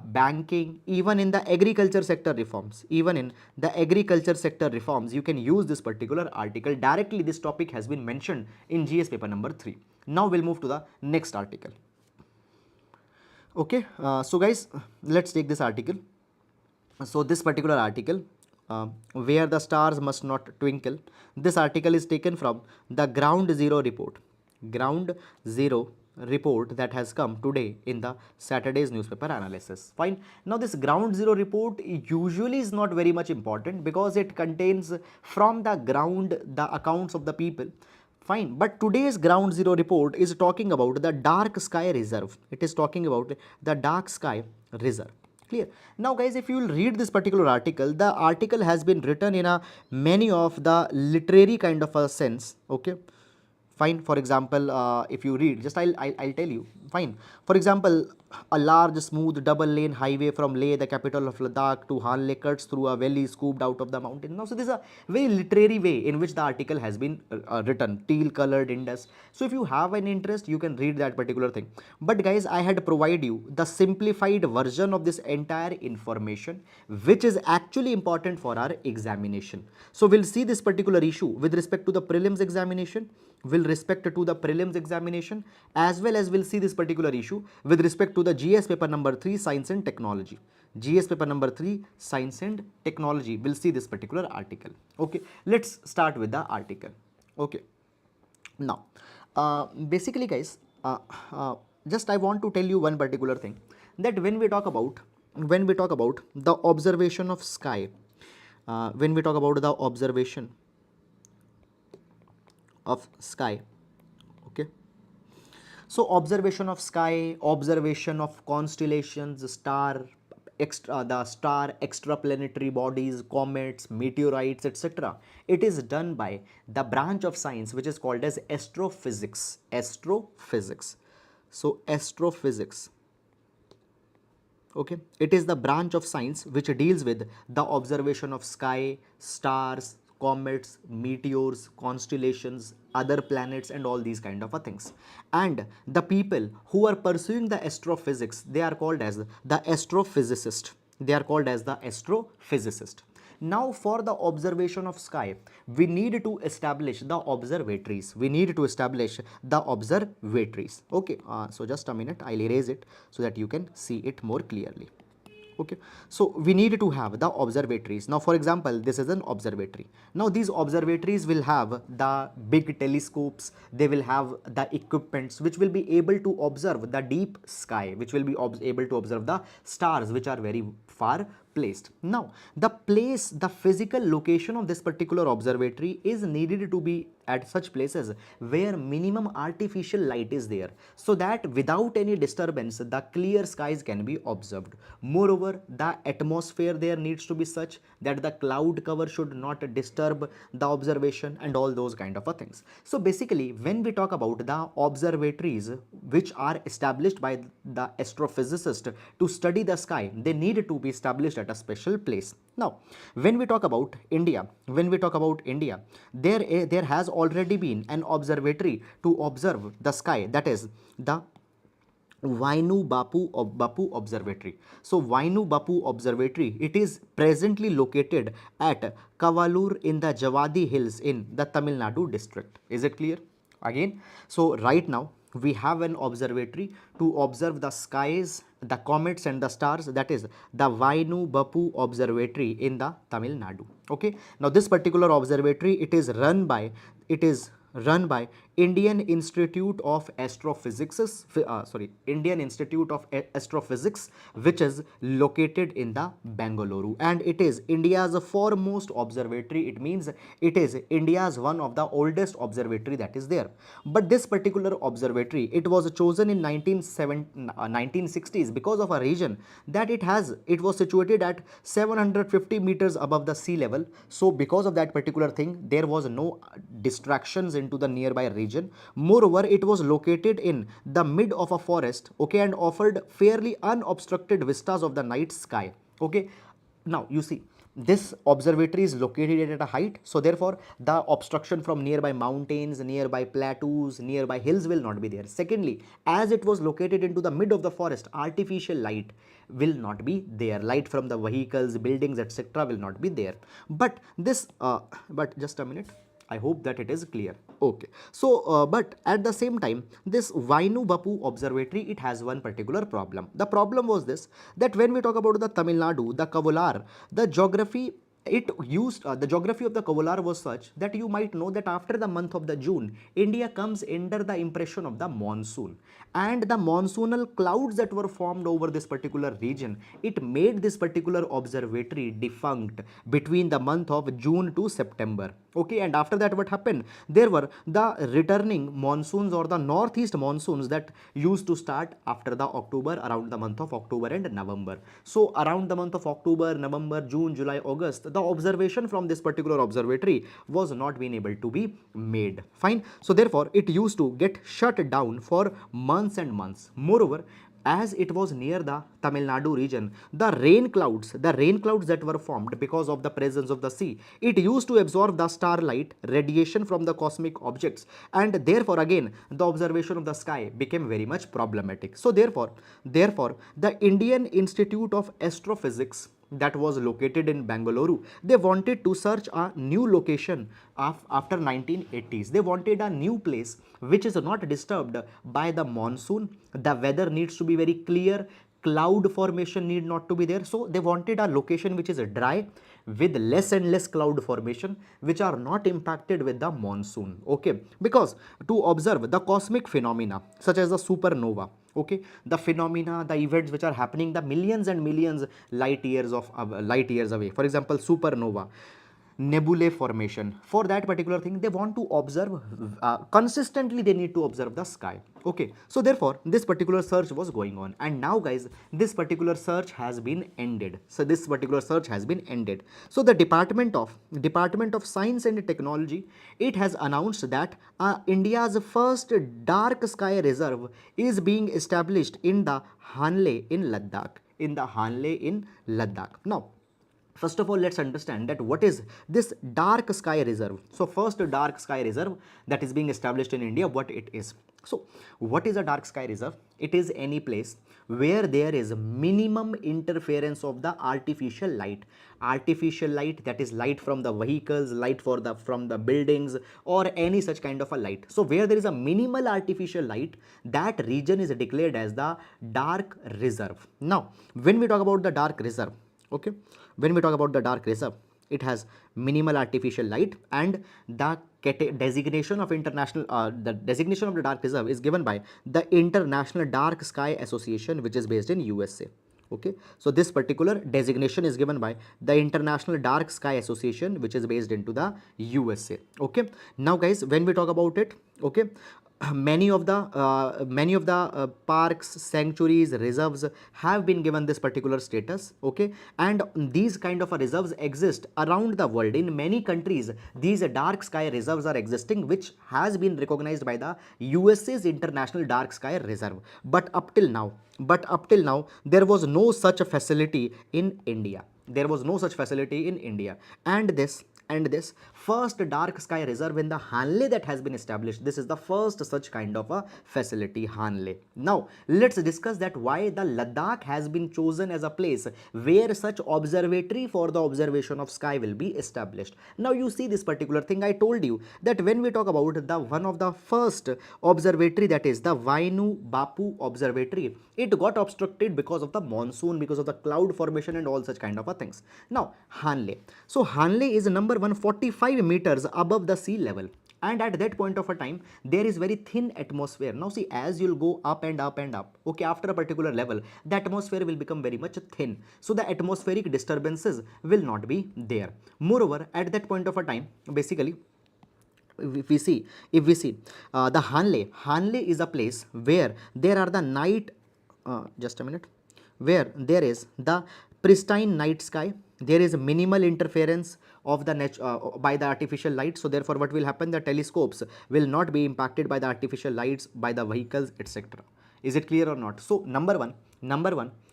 banking, even in the agriculture sector reforms. Even in the agriculture sector reforms, you can use this particular article. Directly this topic has been mentioned in GS paper number 3. Now we'll move to the next article. Okay, so guys, let's take this article. So this particular article, where the stars must not twinkle, this article is taken from the Ground Zero report. Ground Zero report that has come today in the Saturday's newspaper analysis. Fine. Now this Ground Zero report usually is not very much important because it contains from the ground the accounts of the people. Fine. But today's Ground Zero report is talking about the dark sky reserve. It is talking about the dark sky reserve. Clear? Now guys, if you will read this particular article, the article has been written in a many of the literary kind of a sense. Okay. Fine. For example, if you read, just I'll tell you. Fine. For example, a large smooth double lane highway from Leh, the capital of Ladakh, to Hanle cuts through a valley scooped out of the mountain. Now, so this is a very literary way in which the article has been written, teal colored Indus. So if you have an interest, you can read that particular thing. But guys, I had provided you the simplified version of this entire information, which is actually important for our examination. So we'll see this particular issue with respect to the prelims examination, as well as we'll see this particular issue with respect to the GS paper number 3, science and technology. GS paper number 3, science and technology. We'll see this particular article. Okay, let's start with the article. Okay, now basically guys, just I want to tell you one particular thing, that when we talk about the observation of sky, okay, so observation of sky, observation of constellations, the star extraplanetary bodies, comets, meteorites, etc. It is done by the branch of science which is called as astrophysics. So astrophysics, okay, it is the branch of science which deals with the observation of sky, stars, comets, meteors, constellations, other planets, and all these kind of things. And the people who are pursuing the astrophysics, they are called as the astrophysicist. Now for the observation of sky, we need to establish the observatories. Okay, so just a minute, I'll erase it so that you can see it more clearly. Okay, so we need to have the observatories. Now for example, this is an observatory. Now these observatories will have the big telescopes, they will have the equipments which will be able to observe the deep sky, which will be able to observe the stars which are very far placed. Now the physical location of this particular observatory is needed to be at such places where minimum artificial light is there, so that without any disturbance the clear skies can be observed. Moreover, the atmosphere there needs to be such that the cloud cover should not disturb the observation and all those kind of things. So basically, when we talk about the observatories which are established by the astrophysicist to study the sky, they need to be established at a special place. Now, when we talk about India, there has already been an observatory to observe the sky, that is the Bapu Observatory. So Vainu Bapu Observatory, it is presently located at Kavalur in the Javadi Hills in the Tamil Nadu district. Is it clear? Again, so right now we have an observatory to observe the skies, the comets and the stars, that is the Vainu Bapu Observatory in the Tamil Nadu. Okay. Now this particular observatory, it is run by Indian Institute of Indian Institute of Astrophysics, which is located in the Bengaluru, and it is India's foremost observatory. It means it is India's one of the oldest observatory that is there. But this particular observatory, it was chosen in 1960s because of a reason that it was situated at 750 meters above the sea level. So because of that particular thing, there was no distractions into the nearby region. Moreover, it was located in the mid of a forest, okay, and offered fairly unobstructed vistas of the night sky. Okay, now you see, this observatory is located at a height, so therefore the obstruction from nearby mountains, nearby plateaus, nearby hills will not be there. Secondly, as it was located into the mid of the forest, artificial light will not be there. Light from the vehicles, buildings, etc. will not be there. But this, but just a minute. I hope that it is clear. Okay. So, but at the same time, this Vainu Bapu Observatory, it has one particular problem. The problem was this, that when we talk about the Tamil Nadu, the Kavalar, the geography, the geography of the Kavalar was such that you might know that after the month of the June, India comes under the impression of the monsoon, and the monsoonal clouds that were formed over this particular region, it made this particular observatory defunct between the month of June to September. Okay, and after that what happened? There were the returning monsoons or the northeast monsoons that used to start after the October, around the month of October and November. So around the month of October, November, June, July, August, the observation from this particular observatory was not being able to be made. Fine. So therefore it used to get shut down for months and months. Moreover, as it was near the Tamil Nadu region, the rain clouds that were formed because of the presence of the sea, it used to absorb the starlight radiation from the cosmic objects, and therefore again the observation of the sky became very much problematic. So therefore the Indian Institute of Astrophysics that was located in Bengaluru, they wanted to search a new location after 1980s. They wanted a new place which is not disturbed by the monsoon. The weather needs to be very clear, cloud formation need not to be there. So they wanted a location which is dry, with less and less cloud formation, which are not impacted with the monsoon. Okay, because to observe the cosmic phenomena such as the supernova, okay, the phenomena, the events which are happening the millions and millions light years away, for example supernova, nebulae formation, for that particular thing they want to observe consistently, they need to observe the sky. Okay, so therefore this particular search was going on, and now guys this particular search has been ended. So the Department of Science and Technology, it has announced that India's first dark sky reserve is being established in the Hanle in Ladakh. Now first of all, let's understand that what is this dark sky reserve. So first, dark sky reserve that is being established in India, what it is. So what is a dark sky reserve? It is any place where there is minimum interference of the artificial light, that is light from the vehicles, light from the buildings, or any such kind of a light. So where there is a minimal artificial light, that region is declared as the dark reserve. Now when we talk about the dark reserve, okay, when we talk about the dark reserve, it has minimal artificial light, and the designation of the dark reserve is given by the International Dark Sky Association, which is based in USA. Okay, so this particular designation is given by the International Dark Sky Association, which is based into the USA. Okay, now guys when we talk about it, okay, many of the parks, sanctuaries, reserves have been given this particular status. Okay, and these kind of reserves exist around the world in many countries. These dark sky reserves are existing, which has been recognized by the USA's International Dark Sky Reserve. But up till now, there was no such facility in India. There was no such facility in India, and this first dark sky reserve in the Hanle that has been established. This is the first such kind of a facility, Hanle. Now let's discuss that why the Ladakh has been chosen as a place where such observatory for the observation of sky will be established. Now you see this particular thing. I told you that when we talk about the one of the first observatory, that is the Vainu Bapu observatory, it got obstructed because of the monsoon, because of the cloud formation and all such kind of things. Now Hanle, so Hanle is number 145 meters above the sea level, and at that point of a time there is very thin atmosphere. Now see, as you'll go up and up and up, okay, after a particular level the atmosphere will become very much thin, so the atmospheric disturbances will not be there. Moreover, at that point of a time, basically, if we see the Hanle is a place where there are the night, just a minute, where there is the pristine night sky, there is minimal interference of the by the artificial light. So therefore what will happen, the telescopes will not be impacted by the artificial lights, by the vehicles, etc. Is it clear or not? So number one,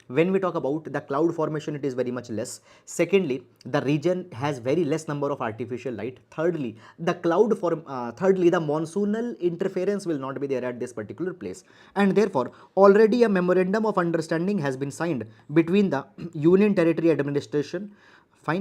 when we talk about the cloud formation, it is very much less. Secondly, the region has very less number of artificial light. Thirdly, the monsoonal interference will not be there at this particular place, and therefore already a memorandum of understanding has been signed between the Union Territory Administration, the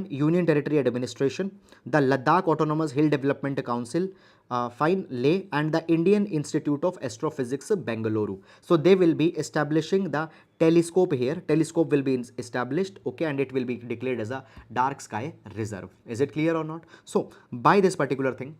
Ladakh Autonomous Hill Development Council, Leh, and the Indian Institute of Astrophysics, Bengaluru. So they will be establishing the telescope here. Telescope will be established, okay, and it will be declared as a dark sky reserve. Is it clear or not? So by this particular thing,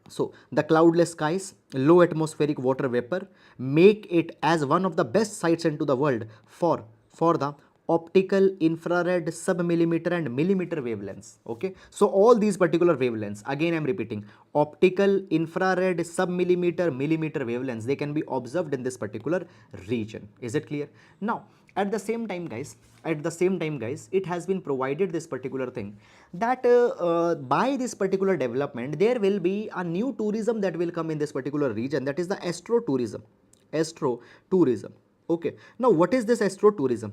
so the cloudless skies, low atmospheric water vapor make it as one of the best sites into the world for the optical, infrared, submillimeter and millimeter wavelengths. Okay, so all these particular wavelengths, again I am repeating, optical, infrared, submillimeter, millimeter wavelengths, they can be observed in this particular region. Is it clear? Now at the same time guys, it has been provided this particular thing that by this particular development there will be a new tourism that will come in this particular region, that is the astrotourism. Okay, now what is this astrotourism?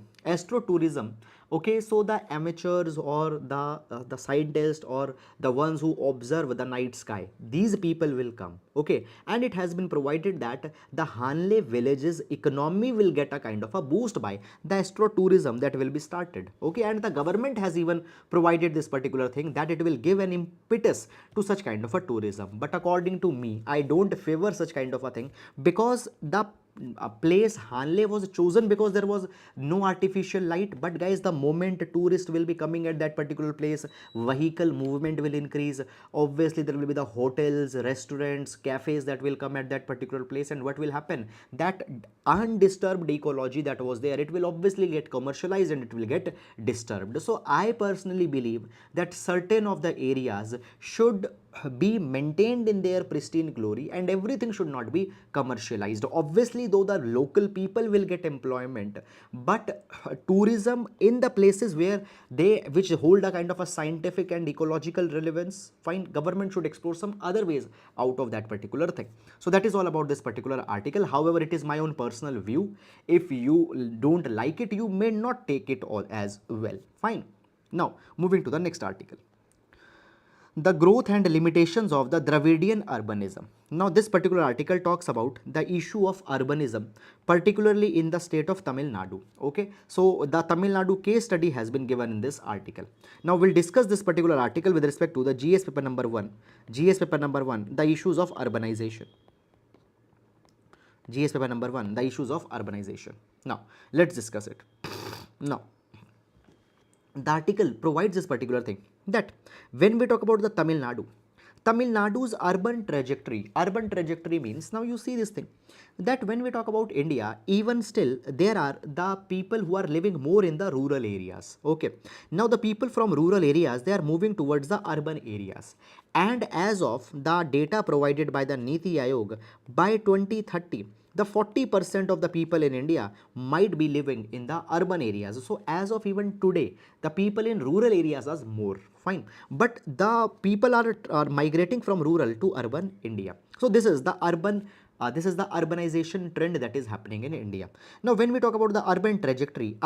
Okay, so the amateurs or the scientists or the ones who observe the night sky, these people will come. Okay, and it has been provided that the Hanle village's economy will get a kind of a boost by the astrotourism that will be started. Okay, and the government has even provided this particular thing that it will give an impetus to such kind of a tourism. But according to me, I don't favor such kind of a thing, because the place Hanle was chosen because there was no artificial light. But guys, the moment tourist will be coming at that particular place, vehicle movement will increase. Obviously there will be the hotels, restaurants, cafes that will come at that particular place, and what will happen, that undisturbed ecology that was there, it will obviously get commercialized and it will get disturbed. So I personally believe that certain of the areas should be maintained in their pristine glory and everything should not be commercialized. Obviously though the local people will get employment, but tourism in the places where which hold a kind of a scientific and ecological relevance, government should explore some other ways out of that particular thing. So that is all about this particular article. However, it is my own personal view. If you don't like it, you may not take it all as well. Fine. Now moving to the next article, the growth and limitations of the Dravidian urbanism. Now this particular article talks about the issue of urbanism, particularly in the state of Tamil Nadu. Okay, so the Tamil Nadu case study has been given in this article. Now we'll discuss this particular article with respect to the GS paper number 1. GS paper number 1, the issues of urbanization. GS paper number 1, the issues of urbanization. Now let's discuss it. Now the article provides this particular thing, that when we talk about the Tamil Tamil Nadu's urban trajectory means, now you see this thing, that when we talk about India, even still there are the people who are living more in the rural areas. Okay, now the people from rural areas, they are moving towards the urban areas, and as of the data provided by the Niti Aayog, by 2030 the 40% of the people in India might be living in the urban areas. So as of even today, the people in rural areas are more, fine, but the people are migrating from rural to urban India. So this is the urbanization trend that is happening in India. Now when we talk about the urban trajectory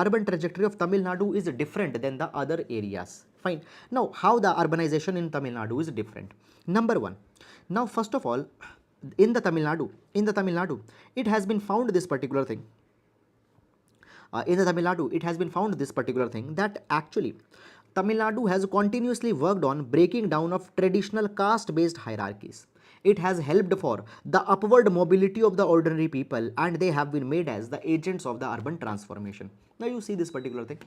of Tamil Nadu is different than the other areas, fine. Now how the urbanization in Tamil Nadu is different? Number one, now first of all, in the Tamil Nadu, it has been found this particular thing. In the Tamil Nadu, it has been found this particular thing, that actually Tamil Nadu has continuously worked on breaking down of traditional caste-based hierarchies. It has helped for the upward mobility of the ordinary people, and they have been made as the agents of the urban transformation. Now you see this particular thing,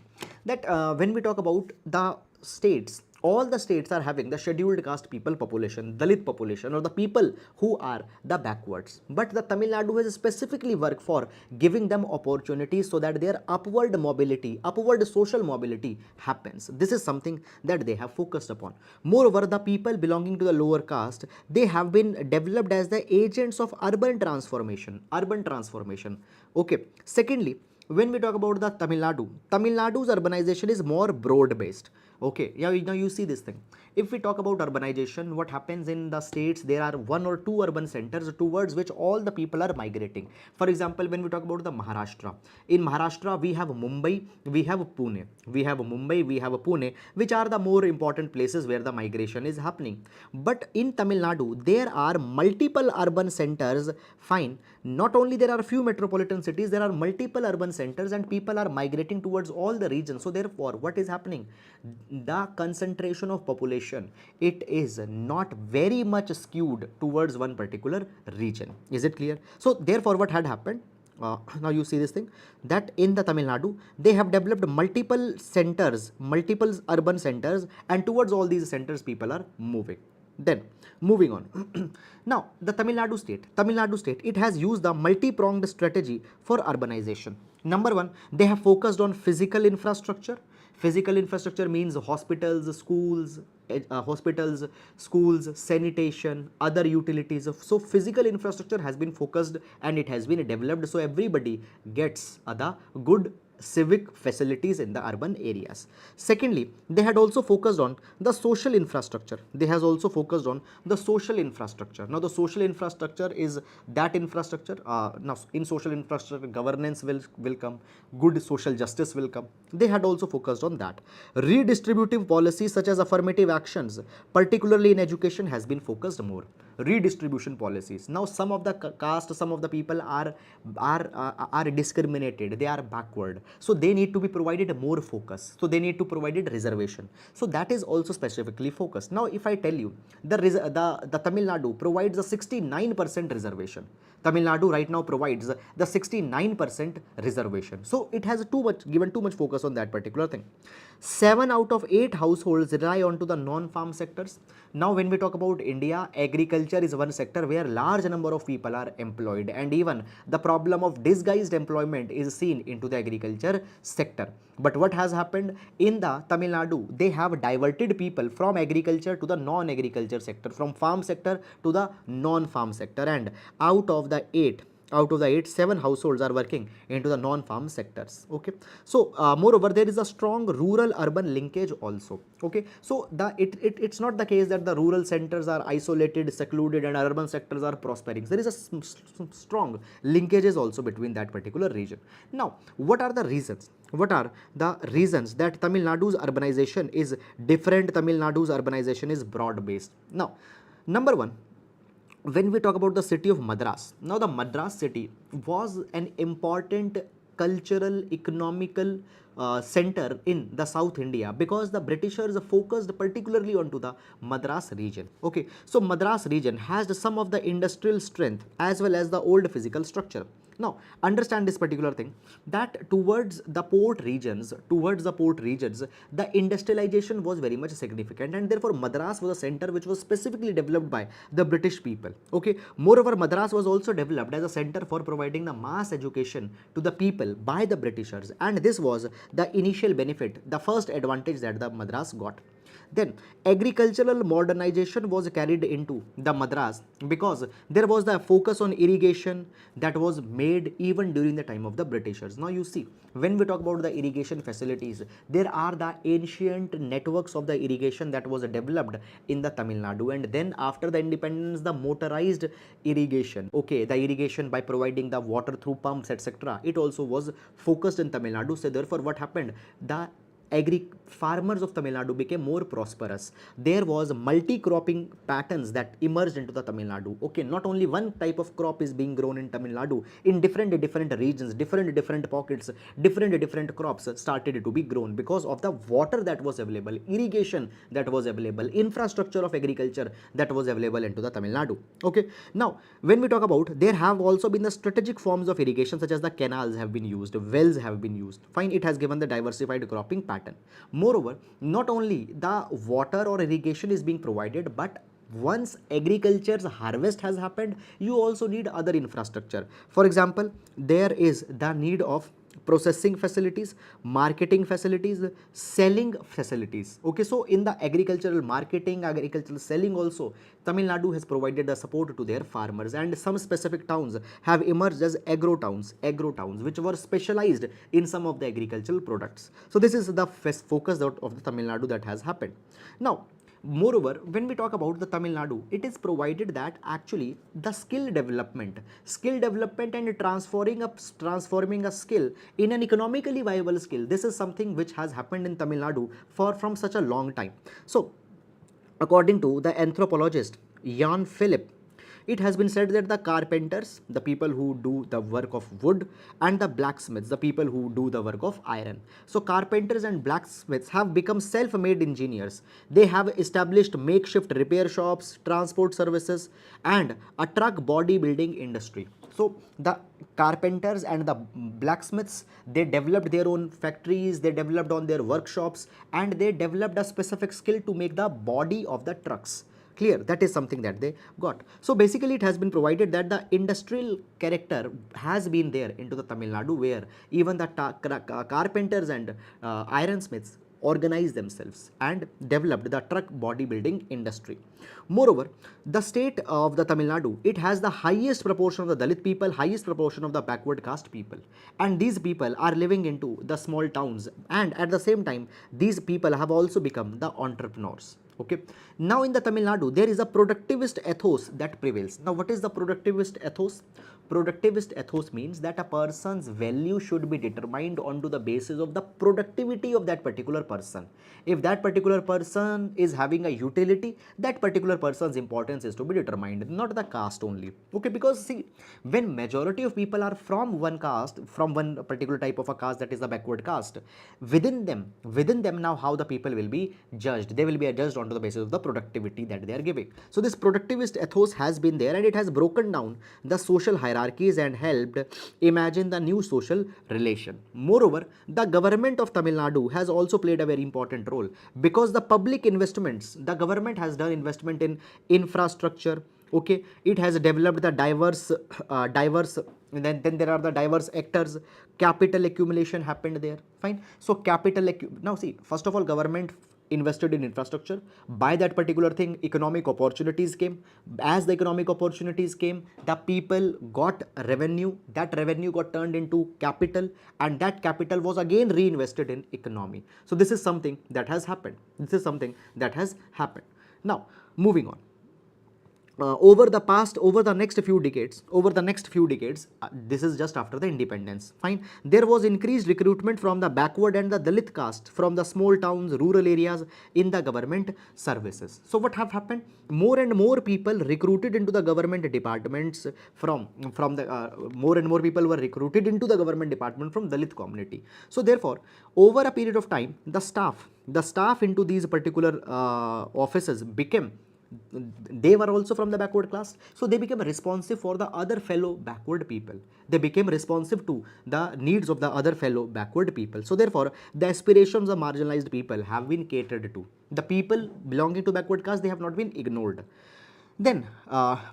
that when we talk about the states, all the states are having the scheduled caste people population, Dalit population, or the people who are the backwards. But the Tamil Nadu has specifically worked for giving them opportunities so that their upward mobility, upward social mobility happens. This is something that they have focused upon. Moreover, the people belonging to the lower caste, they have been developed as the agents of urban transformation. Okay. Secondly, when we talk about the Tamil Nadu's urbanization is more broad based. Okay, yeah, now you see this thing. If we talk about urbanization, what happens in the states, there are one or two urban centers towards which all the people are migrating. For example, when we talk about the Maharashtra, in Maharashtra we have Mumbai, we have Pune, which are the more important places where the migration is happening. But in Tamil Nadu, there are multiple urban centers, fine. Not only there are few metropolitan cities, there are multiple urban centers, and people are migrating towards all the regions. So therefore, what is happening? The concentration of population, it is not very much skewed towards one particular region. Is it clear? So therefore, what had happened? Now you see this thing, that in the Tamil Nadu, they have developed multiple centers, multiple urban centers, and towards all these centers people are moving. Then moving on. Now the Tamil Nadu state, it has used the multi-pronged strategy for urbanization. Number one, they have focused on physical infrastructure. Physical infrastructure means hospitals, schools, sanitation, other utilities. So physical infrastructure has been focused and it has been developed, so everybody gets the good civic facilities in the urban areas. Secondly, they had also focused on the social infrastructure. Now the social infrastructure is that infrastructure, now in social infrastructure, governance will come, good social justice will come. They had also focused on that. Redistributive policies such as affirmative actions, particularly in education, has been focused more. Redistribution policies. Now some of the caste, some of the people are discriminated, they are backward, so they need to be provided more focus, so they need to provide reservation, so that is also specifically focused. Now if I tell you, the Tamil Nadu provides a 69% reservation. Tamil Nadu right now provides the 69% reservation, so it has given too much focus on that particular thing. 7 out of 8 households rely on to the non-farm sectors. Now when we talk about India, agriculture is one sector where large number of people are employed, and even the problem of disguised employment is seen into the agriculture sector. But what has happened in the Tamil Nadu, they have diverted people from agriculture to the non-agriculture sector, from farm sector to the non-farm sector, and out of the 8, 7 households are working into the non-farm sectors. Okay, so moreover, there is a strong rural urban linkage also. Okay, so it's not the case that the rural centers are isolated, secluded, and urban sectors are prospering. There is a strong linkages also between that particular region. Now what are the reasons that Tamil Nadu's urbanization is different? Tamil Nadu's urbanization is broad based. Now number one, when we talk about the city of Madras, now the Madras city was an important cultural, economical, center in the South India because the Britishers focused particularly onto the Madras region. Okay, so Madras region has some of the industrial strength as well as the old physical structure. Now, understand this particular thing, that towards the port regions, the industrialization was very much significant, and therefore Madras was a center which was specifically developed by the British people. Okay, moreover, Madras was also developed as a center for providing the mass education to the people by the Britishers, and this was the initial benefit, the first advantage that the Madras got. Then agricultural modernization was carried into the Madras because there was the focus on irrigation that was made even during the time of the Britishers. Now you see, when we talk about the irrigation facilities, there are the ancient networks of the irrigation that was developed in the Tamil Nadu, and then after the independence, the motorized irrigation, okay, the irrigation by providing the water through pumps, etc., it also was focused in Tamil Nadu. So therefore what happened, the farmers of Tamil Nadu became more prosperous. There was multi-cropping patterns that emerged into the Tamil Nadu. Okay, not only one type of crop is being grown in Tamil Nadu, in different regions, different pockets, different crops started to be grown because of the water that was available, irrigation that was available, infrastructure of agriculture that was available into the Tamil Nadu. Okay, now when we talk about, there have also been the strategic forms of irrigation such as the canals have been used, wells have been used. Fine, it has given the diversified cropping pattern. Moreover, not only the water or irrigation is being provided, but once agriculture's harvest has happened, you also need other infrastructure. For example, there is the need of processing facilities, marketing facilities, selling facilities. Okay, so in the agricultural marketing, agricultural selling also, Tamil Nadu has provided the support to their farmers, and some specific towns have emerged as agro towns, which were specialized in some of the agricultural products. So this is the focus of the Tamil Nadu that has happened. Now, moreover, when we talk about the Tamil Nadu, it is provided that actually the skill development and transforming a skill in an economically viable skill, this is something which has happened in Tamil Nadu from such a long time. So according to the anthropologist Jan Philipp, it has been said that the carpenters, the people who do the work of wood, and the blacksmiths, the people who do the work of iron. So carpenters and blacksmiths have become self-made engineers. They have established makeshift repair shops, transport services, and a truck bodybuilding industry. So the carpenters and the blacksmiths, they developed their own factories, they developed on their workshops, and they developed a specific skill to make the body of the trucks. Clear, that is something that they got. So basically it has been provided that the industrial character has been there into the Tamil Nadu, where even the carpenters and ironsmiths organized themselves and developed the truck bodybuilding industry. Moreover, the state of the Tamil Nadu, it has the highest proportion of the Dalit people, highest proportion of the backward caste people, and these people are living into the small towns, and at the same time these people have also become the entrepreneurs. Okay, now in the Tamil Nadu, there is a productivist ethos that prevails. Now what is the productivist ethos? Productivist ethos means that a person's value should be determined onto the basis of the productivity of that particular person. If that particular person is having a utility, that particular person's importance is to be determined, not the caste only. Okay, because see, when majority of people are from one caste, from one particular type of a caste, that is the backward caste, within them now how the people will be judged, they will be judged onto the basis of the productivity that they are giving. So this productivist ethos has been there, and it has broken down the social hierarchies and helped imagine the new social relation. Moreover, the government of Tamil Nadu has also played a very important role, because the public investments, the government has done investment in infrastructure. Okay, it has developed the diverse then there are the diverse actors, capital accumulation happened there. Fine, so now see, first of all, government invested in infrastructure. By that particular thing, economic opportunities came. As the economic opportunities came, the people got revenue. That revenue got turned into capital, and that capital was again reinvested in economy. So this is something that has happened. Now moving on. over the next few decades, this is just after the independence, fine, there was increased recruitment from the backward and the Dalit caste from the small towns, rural areas in the government services. So what have happened? More and more people recruited into the government departments from the more and more people were recruited into the government department from Dalit community. So therefore, over a period of time, the staff into these particular offices became, they were also from the backward class, so they became responsive for the other fellow backward people, they became responsive to the needs of the other fellow backward people. So therefore, the aspirations of marginalized people have been catered to, the people belonging to backward caste, they have not been ignored. Then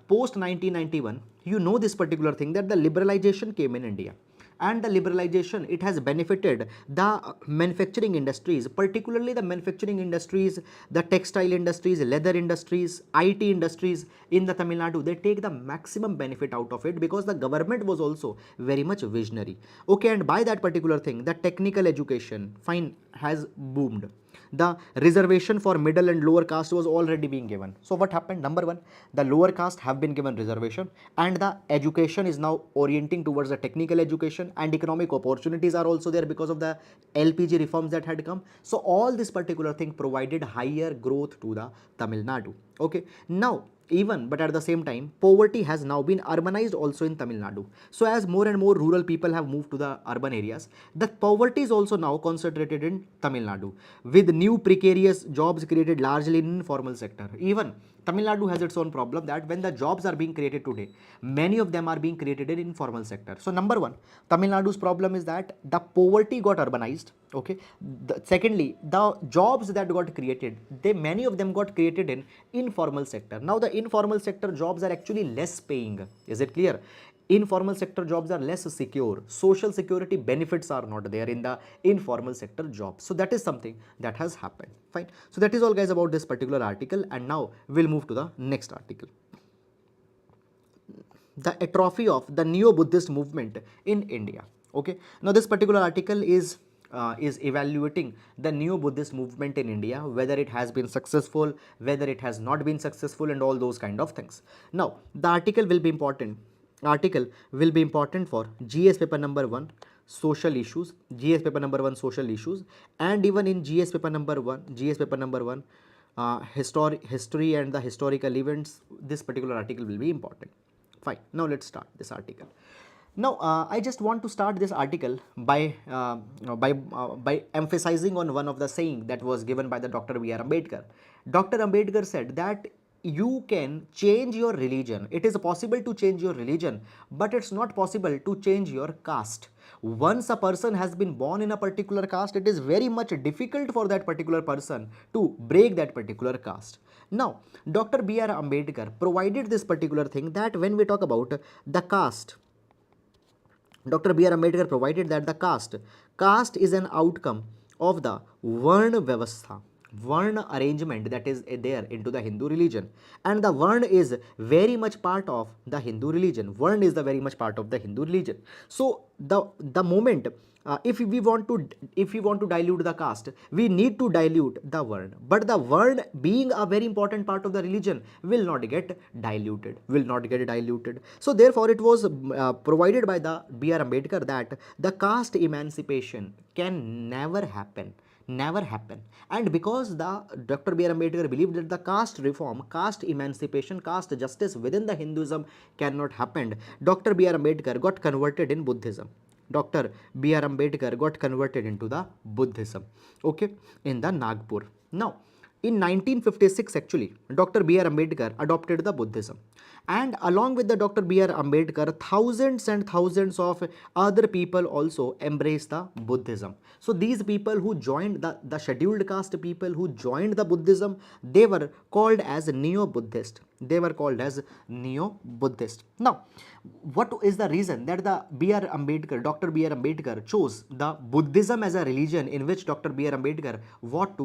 post 1991, you know this particular thing, that the liberalization came in India, and the liberalization, it has benefited the manufacturing industries, particularly the manufacturing industries, the textile industries, leather industries, IT industries in the Tamil Nadu. They take the maximum benefit out of it because the government was also very much visionary. Okay, and by that particular thing, the technical education, fine, has boomed. The reservation for middle and lower caste was already being given. So what happened? Number one, the lower caste have been given reservation, and the education is now orienting towards the technical education, and economic opportunities are also there because of the LPG reforms that had come. So all this particular thing provided higher growth to the Tamil Nadu. Okay, now even, but at the same time, poverty has now been urbanized also in Tamil Nadu. So as more and more rural people have moved to the urban areas, the poverty is also now concentrated in Tamil Nadu, with new precarious jobs created largely in informal sector. Even Tamil Nadu has its own problem, that when the jobs are being created today, many of them are being created in informal sector. So number one, Tamil Nadu's problem is that the poverty got urbanized. Okay, secondly, the jobs that got created, many of them got created in informal sector. Now the informal sector jobs are actually less paying. Is it clear? Informal sector jobs are less secure, social security benefits are not there in the informal sector jobs. So that is something that has happened, fine. So that is all guys about this particular article, and now we'll move to the next article. The atrophy of the neo-Buddhist movement in India. Okay, now this particular article is evaluating the neo-Buddhist movement in India, whether it has been successful, whether it has not been successful, and all those kind of things. Now the article will be important. For GS paper number 1 social issues, and even in GS paper number 1 history and the historical events. This particular article will be important. Fine. Now let's start this article. Now I just want to start this article by emphasizing on one of the saying that was given by the Dr. B.R. Ambedkar. Dr. Ambedkar said that you can change your religion. It is possible to change your religion, but it's not possible to change your caste. Once a person has been born in a particular caste, it is very much difficult for that particular person to break that particular caste. Now, Dr. B.R. Ambedkar provided this particular thing, that when we talk about the caste, Dr. B.R. Ambedkar provided that the caste is an outcome of the Varna Vyavastha, Varna arrangement that is there into the Hindu religion, and the Varna is very much part of the Hindu religion. Varna is the very much part of the Hindu religion. So the moment if we want to dilute the caste, we need to dilute the Varna, but the Varna being a very important part of the religion will not get diluted, So therefore it was provided by the B.R. Ambedkar that the caste emancipation can never happen, and because the Dr. B.R. Ambedkar believed that the caste reform, caste emancipation, caste justice within the Hinduism cannot happen, Dr. B.R. Ambedkar got converted in Buddhism. Dr. B.R. Ambedkar got converted into the Buddhism, okay, in the Nagpur. Now, in 1956 actually, Dr. B.R. Ambedkar adopted the Buddhism, and along with the Dr. B.R. Ambedkar, thousands and thousands of other people also embraced the Buddhism. So these people who joined the scheduled caste people who joined the Buddhism, they were called as Neo-Buddhist. Now, what is the reason that the Dr. B.R. Ambedkar chose the Buddhism as a religion in which Dr. B.R. Ambedkar want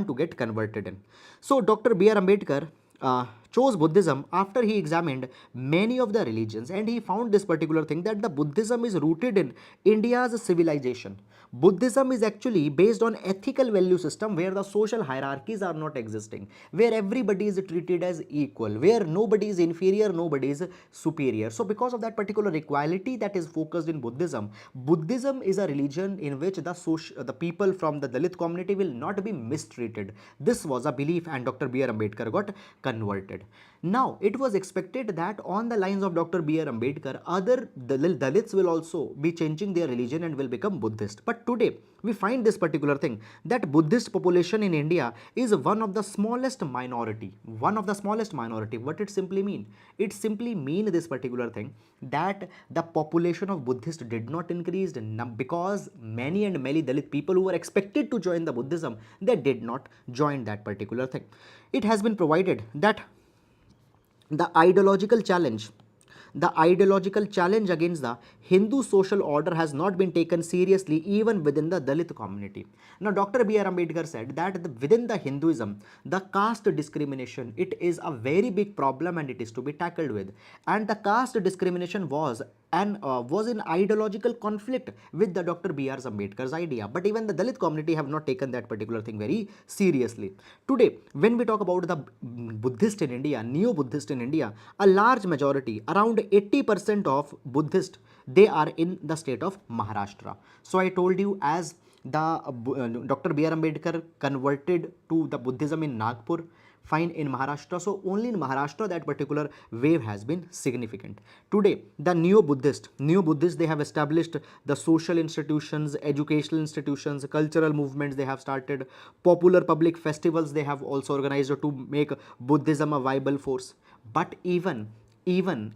to get converted in? So Dr. B.R. Ambedkar chose Buddhism after he examined many of the religions, and he found this particular thing, that the Buddhism is rooted in India's civilization. Buddhism is actually based on ethical value system where the social hierarchies are not existing, where everybody is treated as equal, where nobody is inferior, nobody is superior. So because of that particular equality that is focused in Buddhism, Buddhism is a religion in which the people from the Dalit community will not be mistreated. This was a belief, and Dr. B.R. Ambedkar got converted. Now, it was expected that on the lines of Dr. B.R. Ambedkar, other Dalits will also be changing their religion and will become Buddhist. But today, we find this particular thing, that Buddhist population in India is one of the smallest minority. One of the smallest minority. What it simply mean? It simply mean this particular thing, that the population of Buddhist did not increase because many and many Dalit people who were expected to join the Buddhism, they did not join that particular thing. It has been provided that the ideological challenge against the Hindu social order has not been taken seriously even within the Dalit community. Now, Dr. B.R. Ambedkar said that within the Hinduism, the caste discrimination, it is a very big problem and it is to be tackled with. And the caste discrimination was in ideological conflict with the Dr. B.R. Ambedkar's idea. But even the Dalit community have not taken that particular thing very seriously. Today, when we talk about the Buddhist in India, Neo-Buddhist in India, a large majority, around 80% of Buddhist, they are in the state of Maharashtra. So I told you, as the Dr. B.R. Ambedkar converted to the Buddhism in Nagpur, fine, in Maharashtra. So only in Maharashtra that particular wave has been significant. Today, the Neo-Buddhist, they have established the social institutions, educational institutions, cultural movements they have started, popular public festivals they have also organized to make Buddhism a viable force. But even in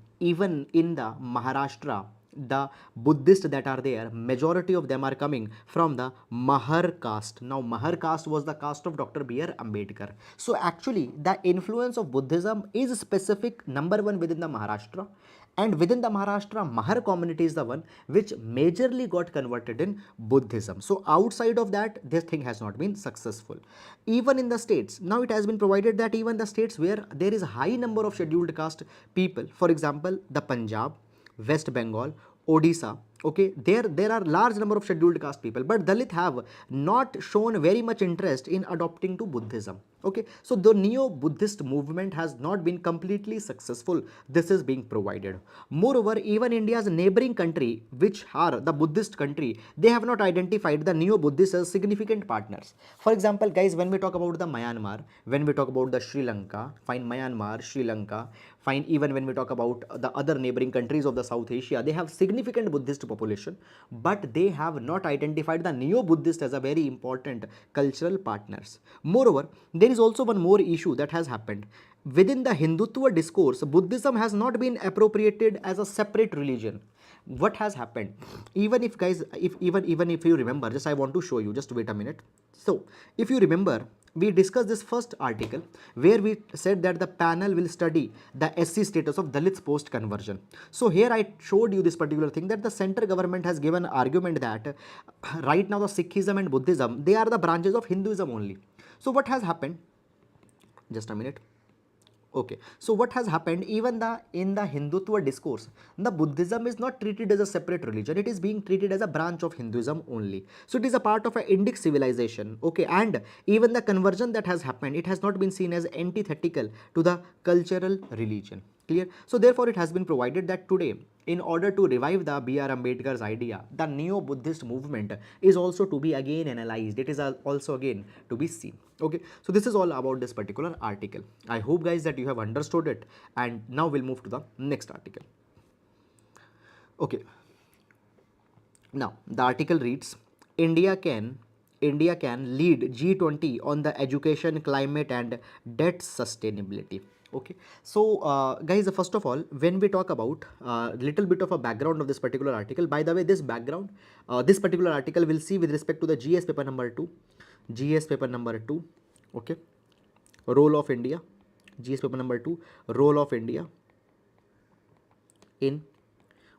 the Maharashtra, the Buddhists that are there, majority of them are coming from the Mahar caste. Now, Mahar caste was the caste of Dr. B.R. Ambedkar. So, actually, the influence of Buddhism is specific, number one, within the Maharashtra. And within the Maharashtra, Mahar community is the one which majorly got converted in Buddhism. So, outside of that, this thing has not been successful. Even in the states, now it has been provided that even the states where there is a high number of scheduled caste people, for example, the Punjab, West Bengal, Odisha, okay, there are large number of scheduled caste people, but Dalit have not shown very much interest in adopting to Buddhism. Okay, so the Neo-Buddhist movement has not been completely successful. This is being provided. Moreover, even India's neighboring country, which are the Buddhist country, they have not identified the Neo-Buddhists as significant partners. For example, guys, when we talk about the Myanmar, when we talk about the Sri Lanka, fine, Myanmar, Sri Lanka, fine, even when we talk about the other neighboring countries of the South Asia, they have significant Buddhist population, but they have not identified the Neo-Buddhist as a very important cultural partners. Moreover, there is also one more issue that has happened. Within the Hindutva discourse, Buddhism has not been appropriated as a separate religion. What has happened? Even if, guys, even if you remember, just I want to show you, just wait a minute. So, if you remember, we discussed this first article where we said that the panel will study the SC status of Dalits post conversion. So here I showed you this particular thing, that the center government has given argument that right now the Sikhism and Buddhism, they are the branches of Hinduism only. So what has happened? Just a minute. Okay, so what has happened, even in the Hindutva discourse, the Buddhism is not treated as a separate religion, it is being treated as a branch of Hinduism only. So it is a part of an Indic civilization, okay, and even the conversion that has happened, it has not been seen as antithetical to the cultural religion. Clear? So therefore it has been provided that today, in order to revive the B.R. Ambedkar's idea, the Neo-Buddhist movement is also to be again analyzed. It is also again to be seen. Okay, so this is all about this particular article. I hope, guys, that you have understood it, and now we'll move to the next article. Okay, now the article reads, India can lead G20 on the education, climate and debt sustainability. Okay, so guys, first of all, when we talk about little bit of a background of this particular article, by the way, this background, this particular article will see with respect to the GS paper number 2, okay, role of India, GS paper number 2, role of India in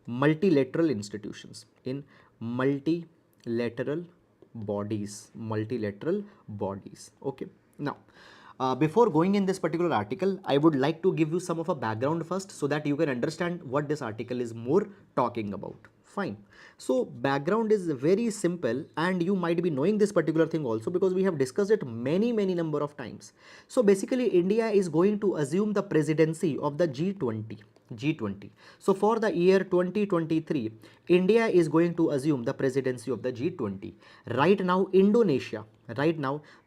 multilateral institutions, in multilateral bodies, okay. Now, Before going in this particular article, I would like to give you some of a background first so that you can understand what this article is more talking about. Fine. So background is very simple and you might be knowing this particular thing also because we have discussed it many number of times. So basically India is going to assume the presidency of the G20. G20. So for the year 2023, India is going to assume the presidency of the G20. Right now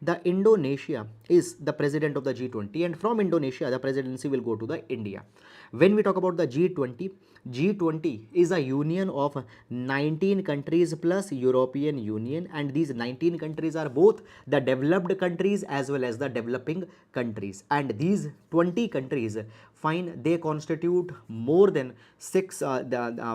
the Indonesia is the president of the G20 and from Indonesia the presidency will go to the India. When we talk about the G20, G20 is a union of 19 countries plus European Union and these 19 countries are both the developed countries as well as the developing countries and these 20 countries fine they constitute more than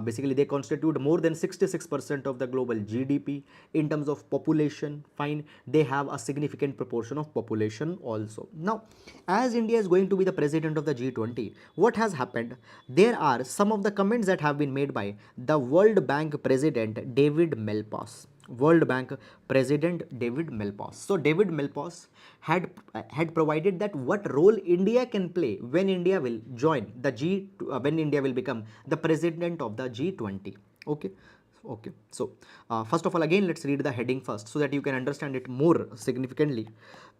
basically they constitute more than 66% of the global GDP in terms of population. Fine, they have a significant proportion of population also. Now as India is going to be the president of the G20, what has happened, there are some of the comments that have been made by the World Bank president David Malpass. World Bank President David Malpass. So David Malpass had provided that what role India can play when India will join the when India will become the president of the G20. Okay. Okay, so first of all, again, let's read the heading first so that you can understand it more significantly.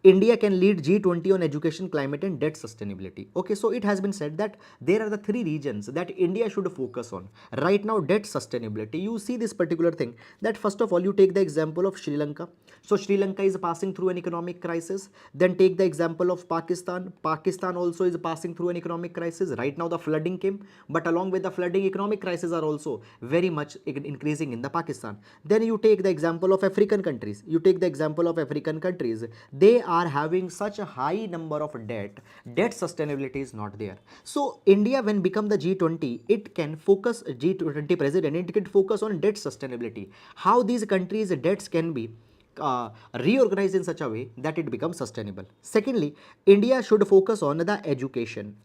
India can lead G20 on education, climate and debt sustainability. Okay, so it has been said that there are the three regions that India should focus on. Right now, debt sustainability. You see this particular thing that first of all, you take the example of Sri Lanka. So Sri Lanka is passing through an economic crisis. Then take the example of Pakistan. Pakistan also is passing through an economic crisis. Right now, the flooding came, but along with the flooding, economic crises are also very much increasing in the Pakistan. Then you take the example of African countries. They are having such a high number of debt sustainability is not there. So India when become the G20, it can focus, G20 president, it can focus on debt sustainability, how these countries debts can be reorganized in such a way that it becomes sustainable. Secondly, India should focus on the education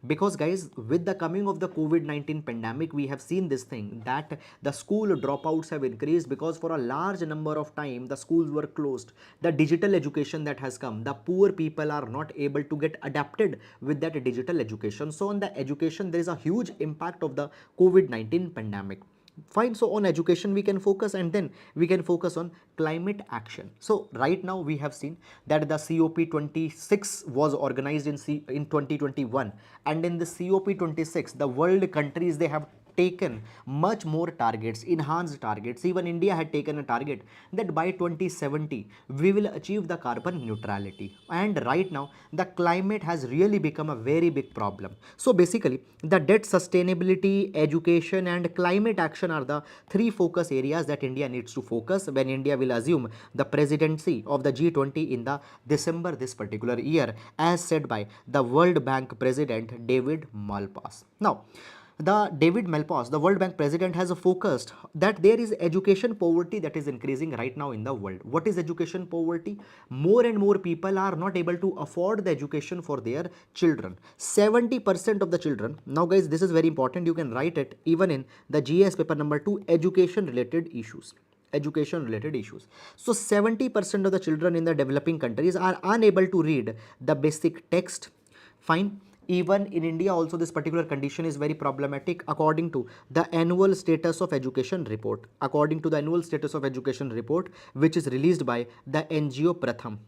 because guys, with the coming of the COVID-19 pandemic, we have seen this thing that the school dropouts have increased because for a large number of time the schools were closed. The digital education that has come, the poor people are not able to get adapted with that digital education. So on the education there is a huge impact of the COVID-19 pandemic. Fine, so on education we can focus and then we can focus on climate action. So right now we have seen that the COP26 was organized in 2021 and in the COP26 the world countries they have taken much more targets, enhanced targets. Even India had taken a target that by 2070 we will achieve the carbon neutrality, and right now the climate has really become a very big problem. So basically the debt sustainability, education and climate action are the three focus areas that India needs to focus when India will assume the presidency of the G20 in the December this particular year, as said by the World Bank president David Malpass. Now the World Bank president, has focused that there is education poverty that is increasing right now in the world. What is education poverty? More and more people are not able to afford the education for their children. 70% of the children, now guys, this is very important, you can write it even in the GS paper number 2, education related issues. So 70% of the children in the developing countries are unable to read the basic text. Fine. Even in India also this particular condition is very problematic according to the annual status of education report. Which is released by the NGO Pratham.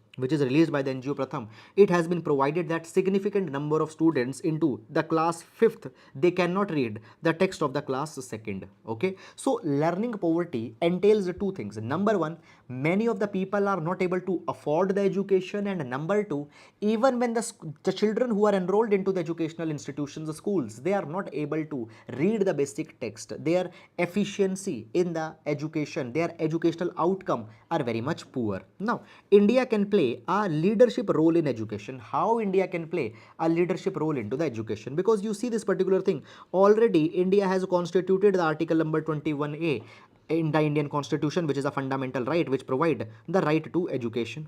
It has been provided that significant number of students into the class 5th, they cannot read the text of the class 2nd. Okay. So learning poverty entails two things. Number one, many of the people are not able to afford the education, and number two, even when the children who are enrolled into the educational institutions, the schools, they are not able to read the basic text. Their efficiency in the education, their educational outcome are very much poor. Now, India can play a leadership role in education. How India can play a leadership role into the education? Because you see this particular thing, already India has constituted the article number 21A in the Indian constitution, which is a fundamental right which provide the right to education.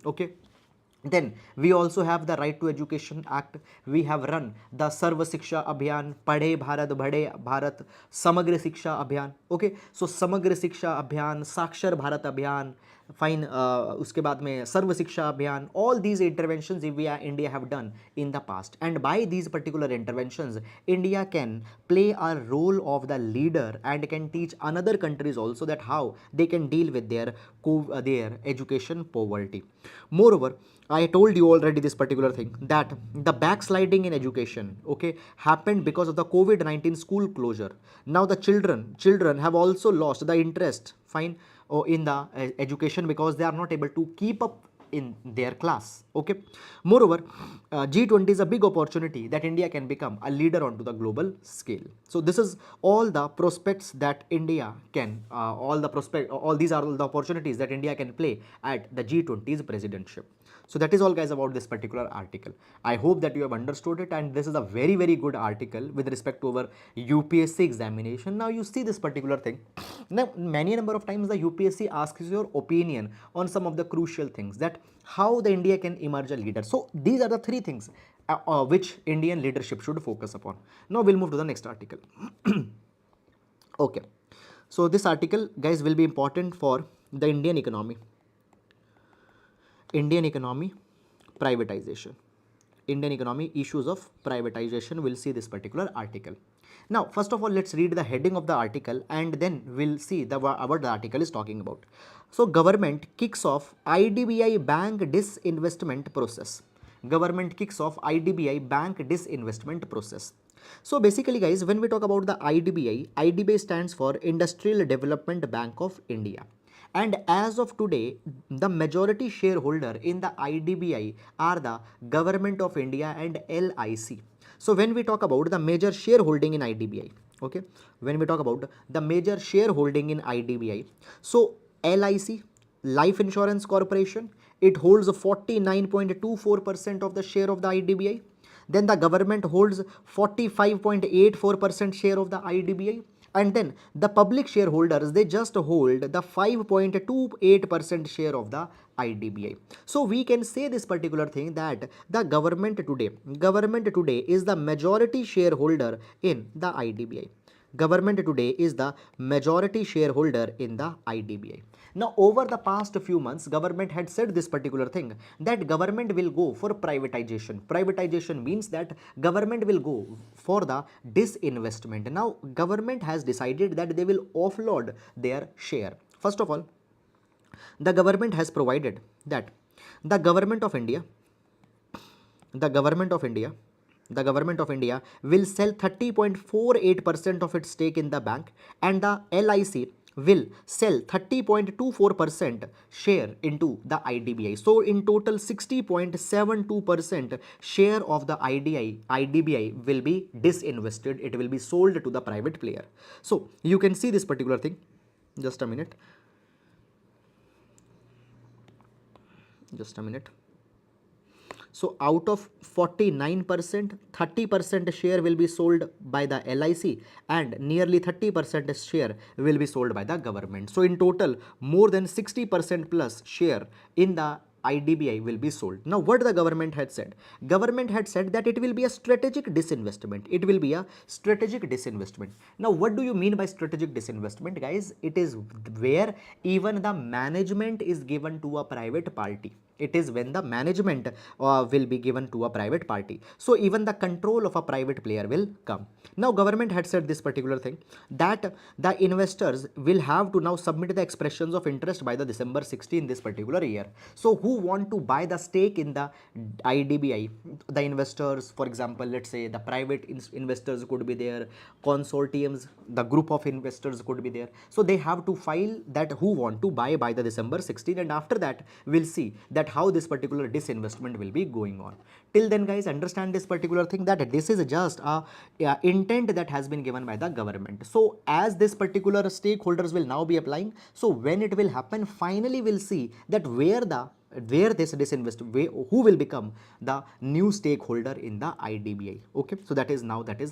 Okay. Then we also have the Right to Education Act. We have run the Sarva Shiksha Abhiyan, Padhe Bharat, Bhade Bharat, Samagra Shiksha Abhiyan. Okay, so Samagra Shiksha Abhiyan, Sakshar Bharat Abhiyan, fine, uske baad mein sarva shiksha abhiyan, all these interventions India have done in the past, and by these particular interventions India can play a role of the leader and can teach another countries also that how they can deal with their education poverty. Moreover, I told you already this particular thing, that the backsliding in education, okay, happened because of the COVID-19 school closure. Now the children have also lost the interest, fine, in the education, because they are not able to keep up in their class. Okay. Moreover, G20 is a big opportunity that India can become a leader onto the global scale. So this is all the prospects that India can, all these are all the opportunities that India can play at the G20's presidentship. So that is all guys about this particular article. I hope that you have understood it, and this is a very very good article with respect to our UPSC examination. Now you see this particular thing. Now many number of times the UPSC asks your opinion on some of the crucial things, that how the India can emerge a leader. So these are the three things which Indian leadership should focus upon. Now we'll move to the next article. Okay. So this article guys will be important for the Indian economy. Indian economy privatization. Indian economy issues of privatization. We'll see this particular article. Now, first of all, let's read the heading of the article and then we'll see what the article is talking about. So, government kicks off IDBI bank disinvestment process. Government kicks off IDBI bank disinvestment process. So basically guys, when we talk about the IDBI, IDBI stands for Industrial Development Bank of India. And as of today, the majority shareholder in the IDBI are the Government of India and LIC. So when we talk about the major shareholding in IDBI, okay, when we talk about the major shareholding in IDBI, so LIC, Life Insurance Corporation, it holds 49.24% of the share of the IDBI. Then the government holds 45.84% share of the IDBI. And then the public shareholders, they just hold the 5.28% share of the IDBI. So we can say this particular thing, that the government today is the majority shareholder in the IDBI. Government today is the majority shareholder in the IDBI. Now, over the past few months, government had said this particular thing, that government will go for privatization. Privatization means that government will go for the disinvestment. Now, government has decided that they will offload their share. First of all, the government has provided that the government of India will sell 30.48% of its stake in the bank, and the LIC will sell 30.24% share into the IDBI. So in total 60.72% share of the IDBI will be disinvested. It will be sold to the private player. So you can see this particular thing. Just a minute. So out of 49%, 30% share will be sold by the LIC and nearly 30% share will be sold by the government. So in total, more than 60% plus share in the IDBI will be sold. Now what the government had said? Government had said that it will be a strategic disinvestment. It will be a strategic disinvestment. Now what do you mean by strategic disinvestment, guys? It is where even the management is given to a private party. It is when the management will be given to a private party. So even the control of a private player will come. Now government had said this particular thing, that the investors will have to now submit the expressions of interest by the December 16 this particular year. So who want to buy the stake in the IDBI? The investors, for example, let's say the private investors could be there, consortiums, the group of investors could be there. So they have to file that who want to buy by the December 16, and after that we'll see that how this particular disinvestment will be going on. Till then guys, understand this particular thing, that this is just a intent that has been given by the government. So as this particular stakeholders will now be applying, so when it will happen, finally we'll see that where this who will become the new stakeholder in the IDBI. Okay, so that is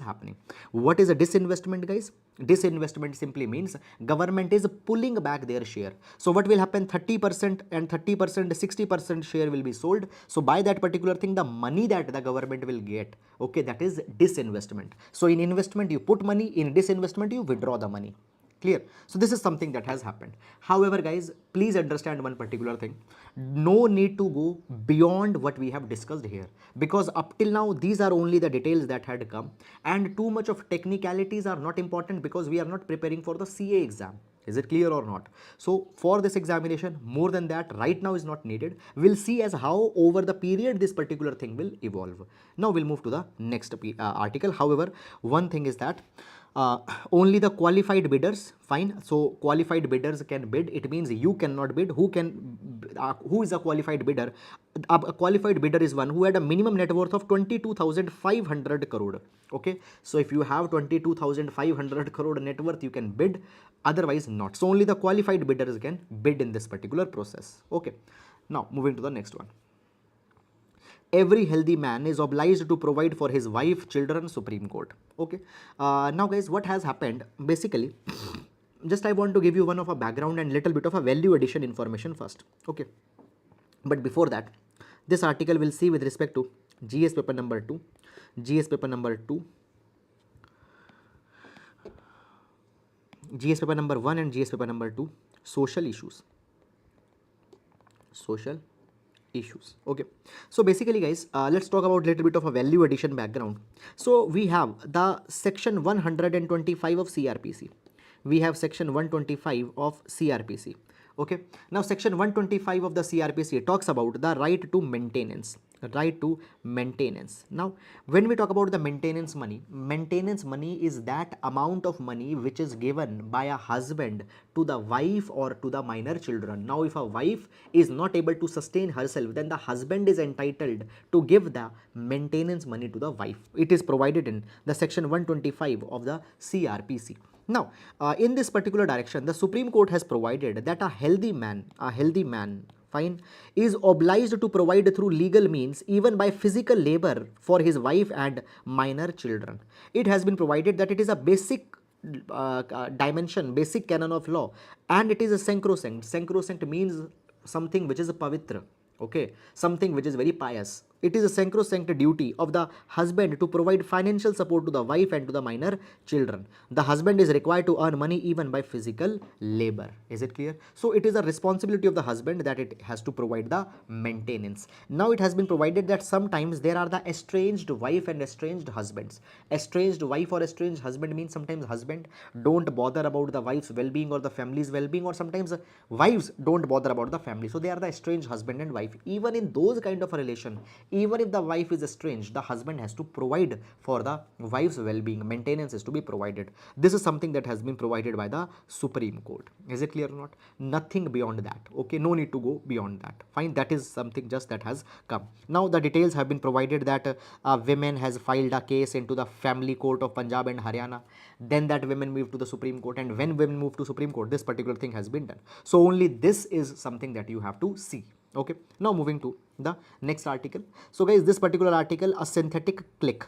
happening. What is a disinvestment, guys? Disinvestment simply means government is pulling back their share. So what will happen? 30% and 30%, 60% share will be sold. So by that particular thing, the money that the government will get, okay, that is disinvestment. So in investment you put money, in disinvestment you withdraw the money. Clear? So this is something that has happened. However, guys, please understand one particular thing. No need to go beyond what we have discussed here, because up till now these are only the details that had come, and too much of technicalities are not important because we are not preparing for the CA exam. Is it clear or not? So for this examination, more than that right now is not needed. We'll see as how over the period this particular thing will evolve. Now we'll move to the next article. However, one thing is that uh, only the qualified bidders, fine. So qualified bidders can bid. It means you cannot bid. Who is a qualified bidder? A qualified bidder is one who had a minimum net worth of 22,500 crore. Okay, so if you have 22,500 crore net worth, you can bid, otherwise not. So only the qualified bidders can bid in this particular process. Okay, now moving to the next one. Every healthy man is obliged to provide for his wife, children, Supreme Court. Okay, now guys, what has happened basically, just I want to give you one of a background and little bit of a value addition information first. Okay, but before that, this article will see with respect to GS paper number 2, GS paper number 2, GS paper number 1 and GS paper number 2, social issues. Social issues. Okay, so basically guys, let's talk about little bit of a value addition background. So we have the section 125 of CRPC. We have section 125 of CRPC. Okay, now section 125 of the CRPC talks about the right to maintenance. Right to maintenance. Now when we talk about the maintenance money is that amount of money which is given by a husband to the wife or to the minor children. Now if a wife is not able to sustain herself, then the husband is entitled to give the maintenance money to the wife. It is provided in the section 125 of the CRPC. Now, in this particular direction, the Supreme Court has provided that a healthy man, fine, is obliged to provide through legal means, even by physical labor, for his wife and minor children. It has been provided that it is a basic dimension, basic canon of law, and it is a sacrosanct. Sacrosanct means something which is a pavitra. Okay, something which is very pious. It is a sacrosanct duty of the husband to provide financial support to the wife and to the minor children. The husband is required to earn money even by physical labor. Is it clear? So it is a responsibility of the husband that it has to provide the maintenance. Now it has been provided that sometimes there are the estranged wife and estranged husbands. Estranged wife or estranged husband means sometimes husband don't bother about the wife's well-being or the family's well-being, or sometimes wives don't bother about the family. So they are the estranged husband and wife. Even in those kind of a relation, even if the wife is estranged, the husband has to provide for the wife's well-being. Maintenance is to be provided. This is something that has been provided by the Supreme Court. Is it clear or not? Nothing beyond that. Okay, no need to go beyond that. Fine, that is something just that has come. Now the details have been provided that a woman has filed a case into the family court of Punjab and Haryana. Then that women moved to the Supreme Court, and when women move to Supreme Court, this particular thing has been done. So only this is something that you have to see. Okay, now moving to the next article. So guys, this particular article, a synthetic click.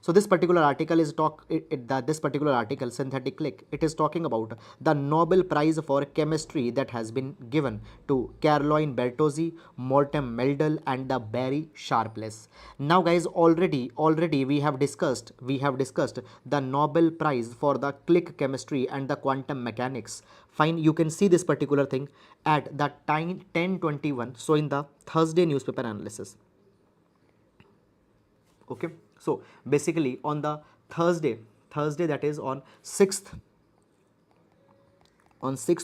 So this particular article is this particular article, synthetic click, it is talking about the Nobel Prize for Chemistry that has been given to Caroline Bertozzi, Mortem Meldal, and the Barry Sharpless. Now guys, already we have discussed the Nobel Prize for the click chemistry and the quantum mechanics. Fine, you can see this particular thing at the time 10:21. So in the Thursday newspaper analysis. Okay, so basically on the Thursday that is on 6th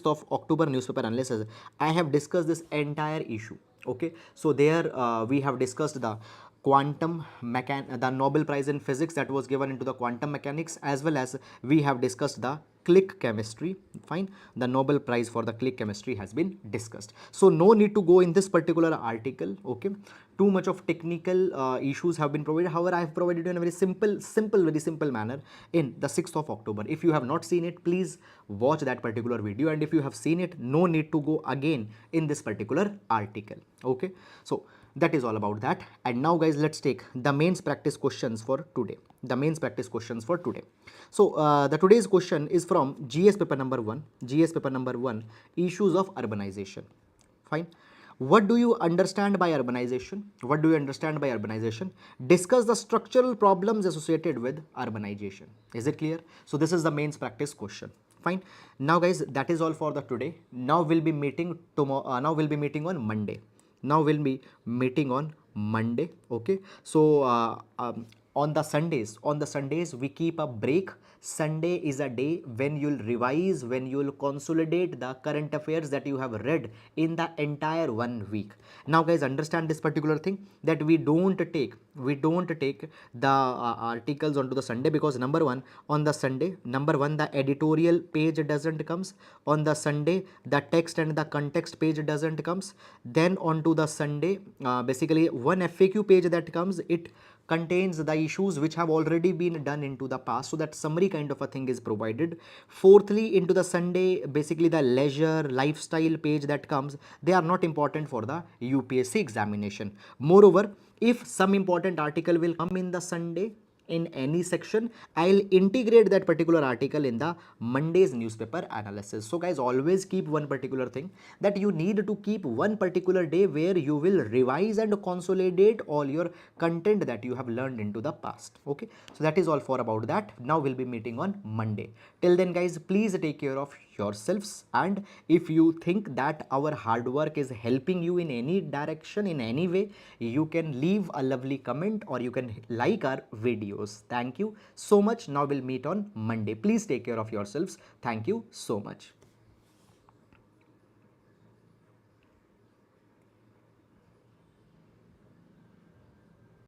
of October newspaper analysis, I have discussed this entire issue. Okay, so there we have discussed the the Nobel Prize in Physics that was given into the quantum mechanics, as well as we have discussed the click chemistry. Fine, the Nobel Prize for the click chemistry has been discussed. So no need to go in this particular article. Okay, too much of technical issues have been provided. However, I have provided you in a very simple manner in the 6th of October. If you have not seen it, please watch that particular video, and if you have seen it, no need to go again in this particular article. Okay, so that is all about that. And now guys, let's take the mains practice questions for today. So the today's question is from GS paper number 1, issues of urbanization. Fine. What do you understand by urbanization? What do you understand by urbanization? Discuss the structural problems associated with urbanization. Is it clear? So this is the mains practice question. Fine. Now guys, that is all for the today. Now we'll be meeting tomorrow. Now we'll be meeting on Monday. Now we'll be meeting on Monday. Okay. So on the Sundays we keep a break. Sunday is a day when you'll revise, when you'll consolidate the current affairs that you have read in the entire 1 week. Now guys, understand this particular thing, that we don't take the articles onto the Sunday, because number one, on the Sunday, the editorial page doesn't comes on the Sunday, the text and the context page doesn't comes. Then onto the Sunday, basically one FAQ page that comes, it contains the issues which have already been done into the past, so that summary kind of a thing is provided. Fourthly, into the Sunday, basically the leisure lifestyle page that comes, they are not important for the UPSC examination. Moreover, if some important article will come in the Sunday in any section, I'll integrate that particular article in the Monday's newspaper analysis. So guys, always keep one particular thing, that you need to keep one particular day where you will revise and consolidate all your content that you have learned into the past. Okay, so that is all for about that. Now we'll be meeting on Monday. Till then guys, please take care of yourselves, and if you think that our hard work is helping you in any direction, in any way, you can leave a lovely comment or you can like our videos. Thank you so much. Now we'll meet on Monday. Please take care of yourselves. Thank you so much.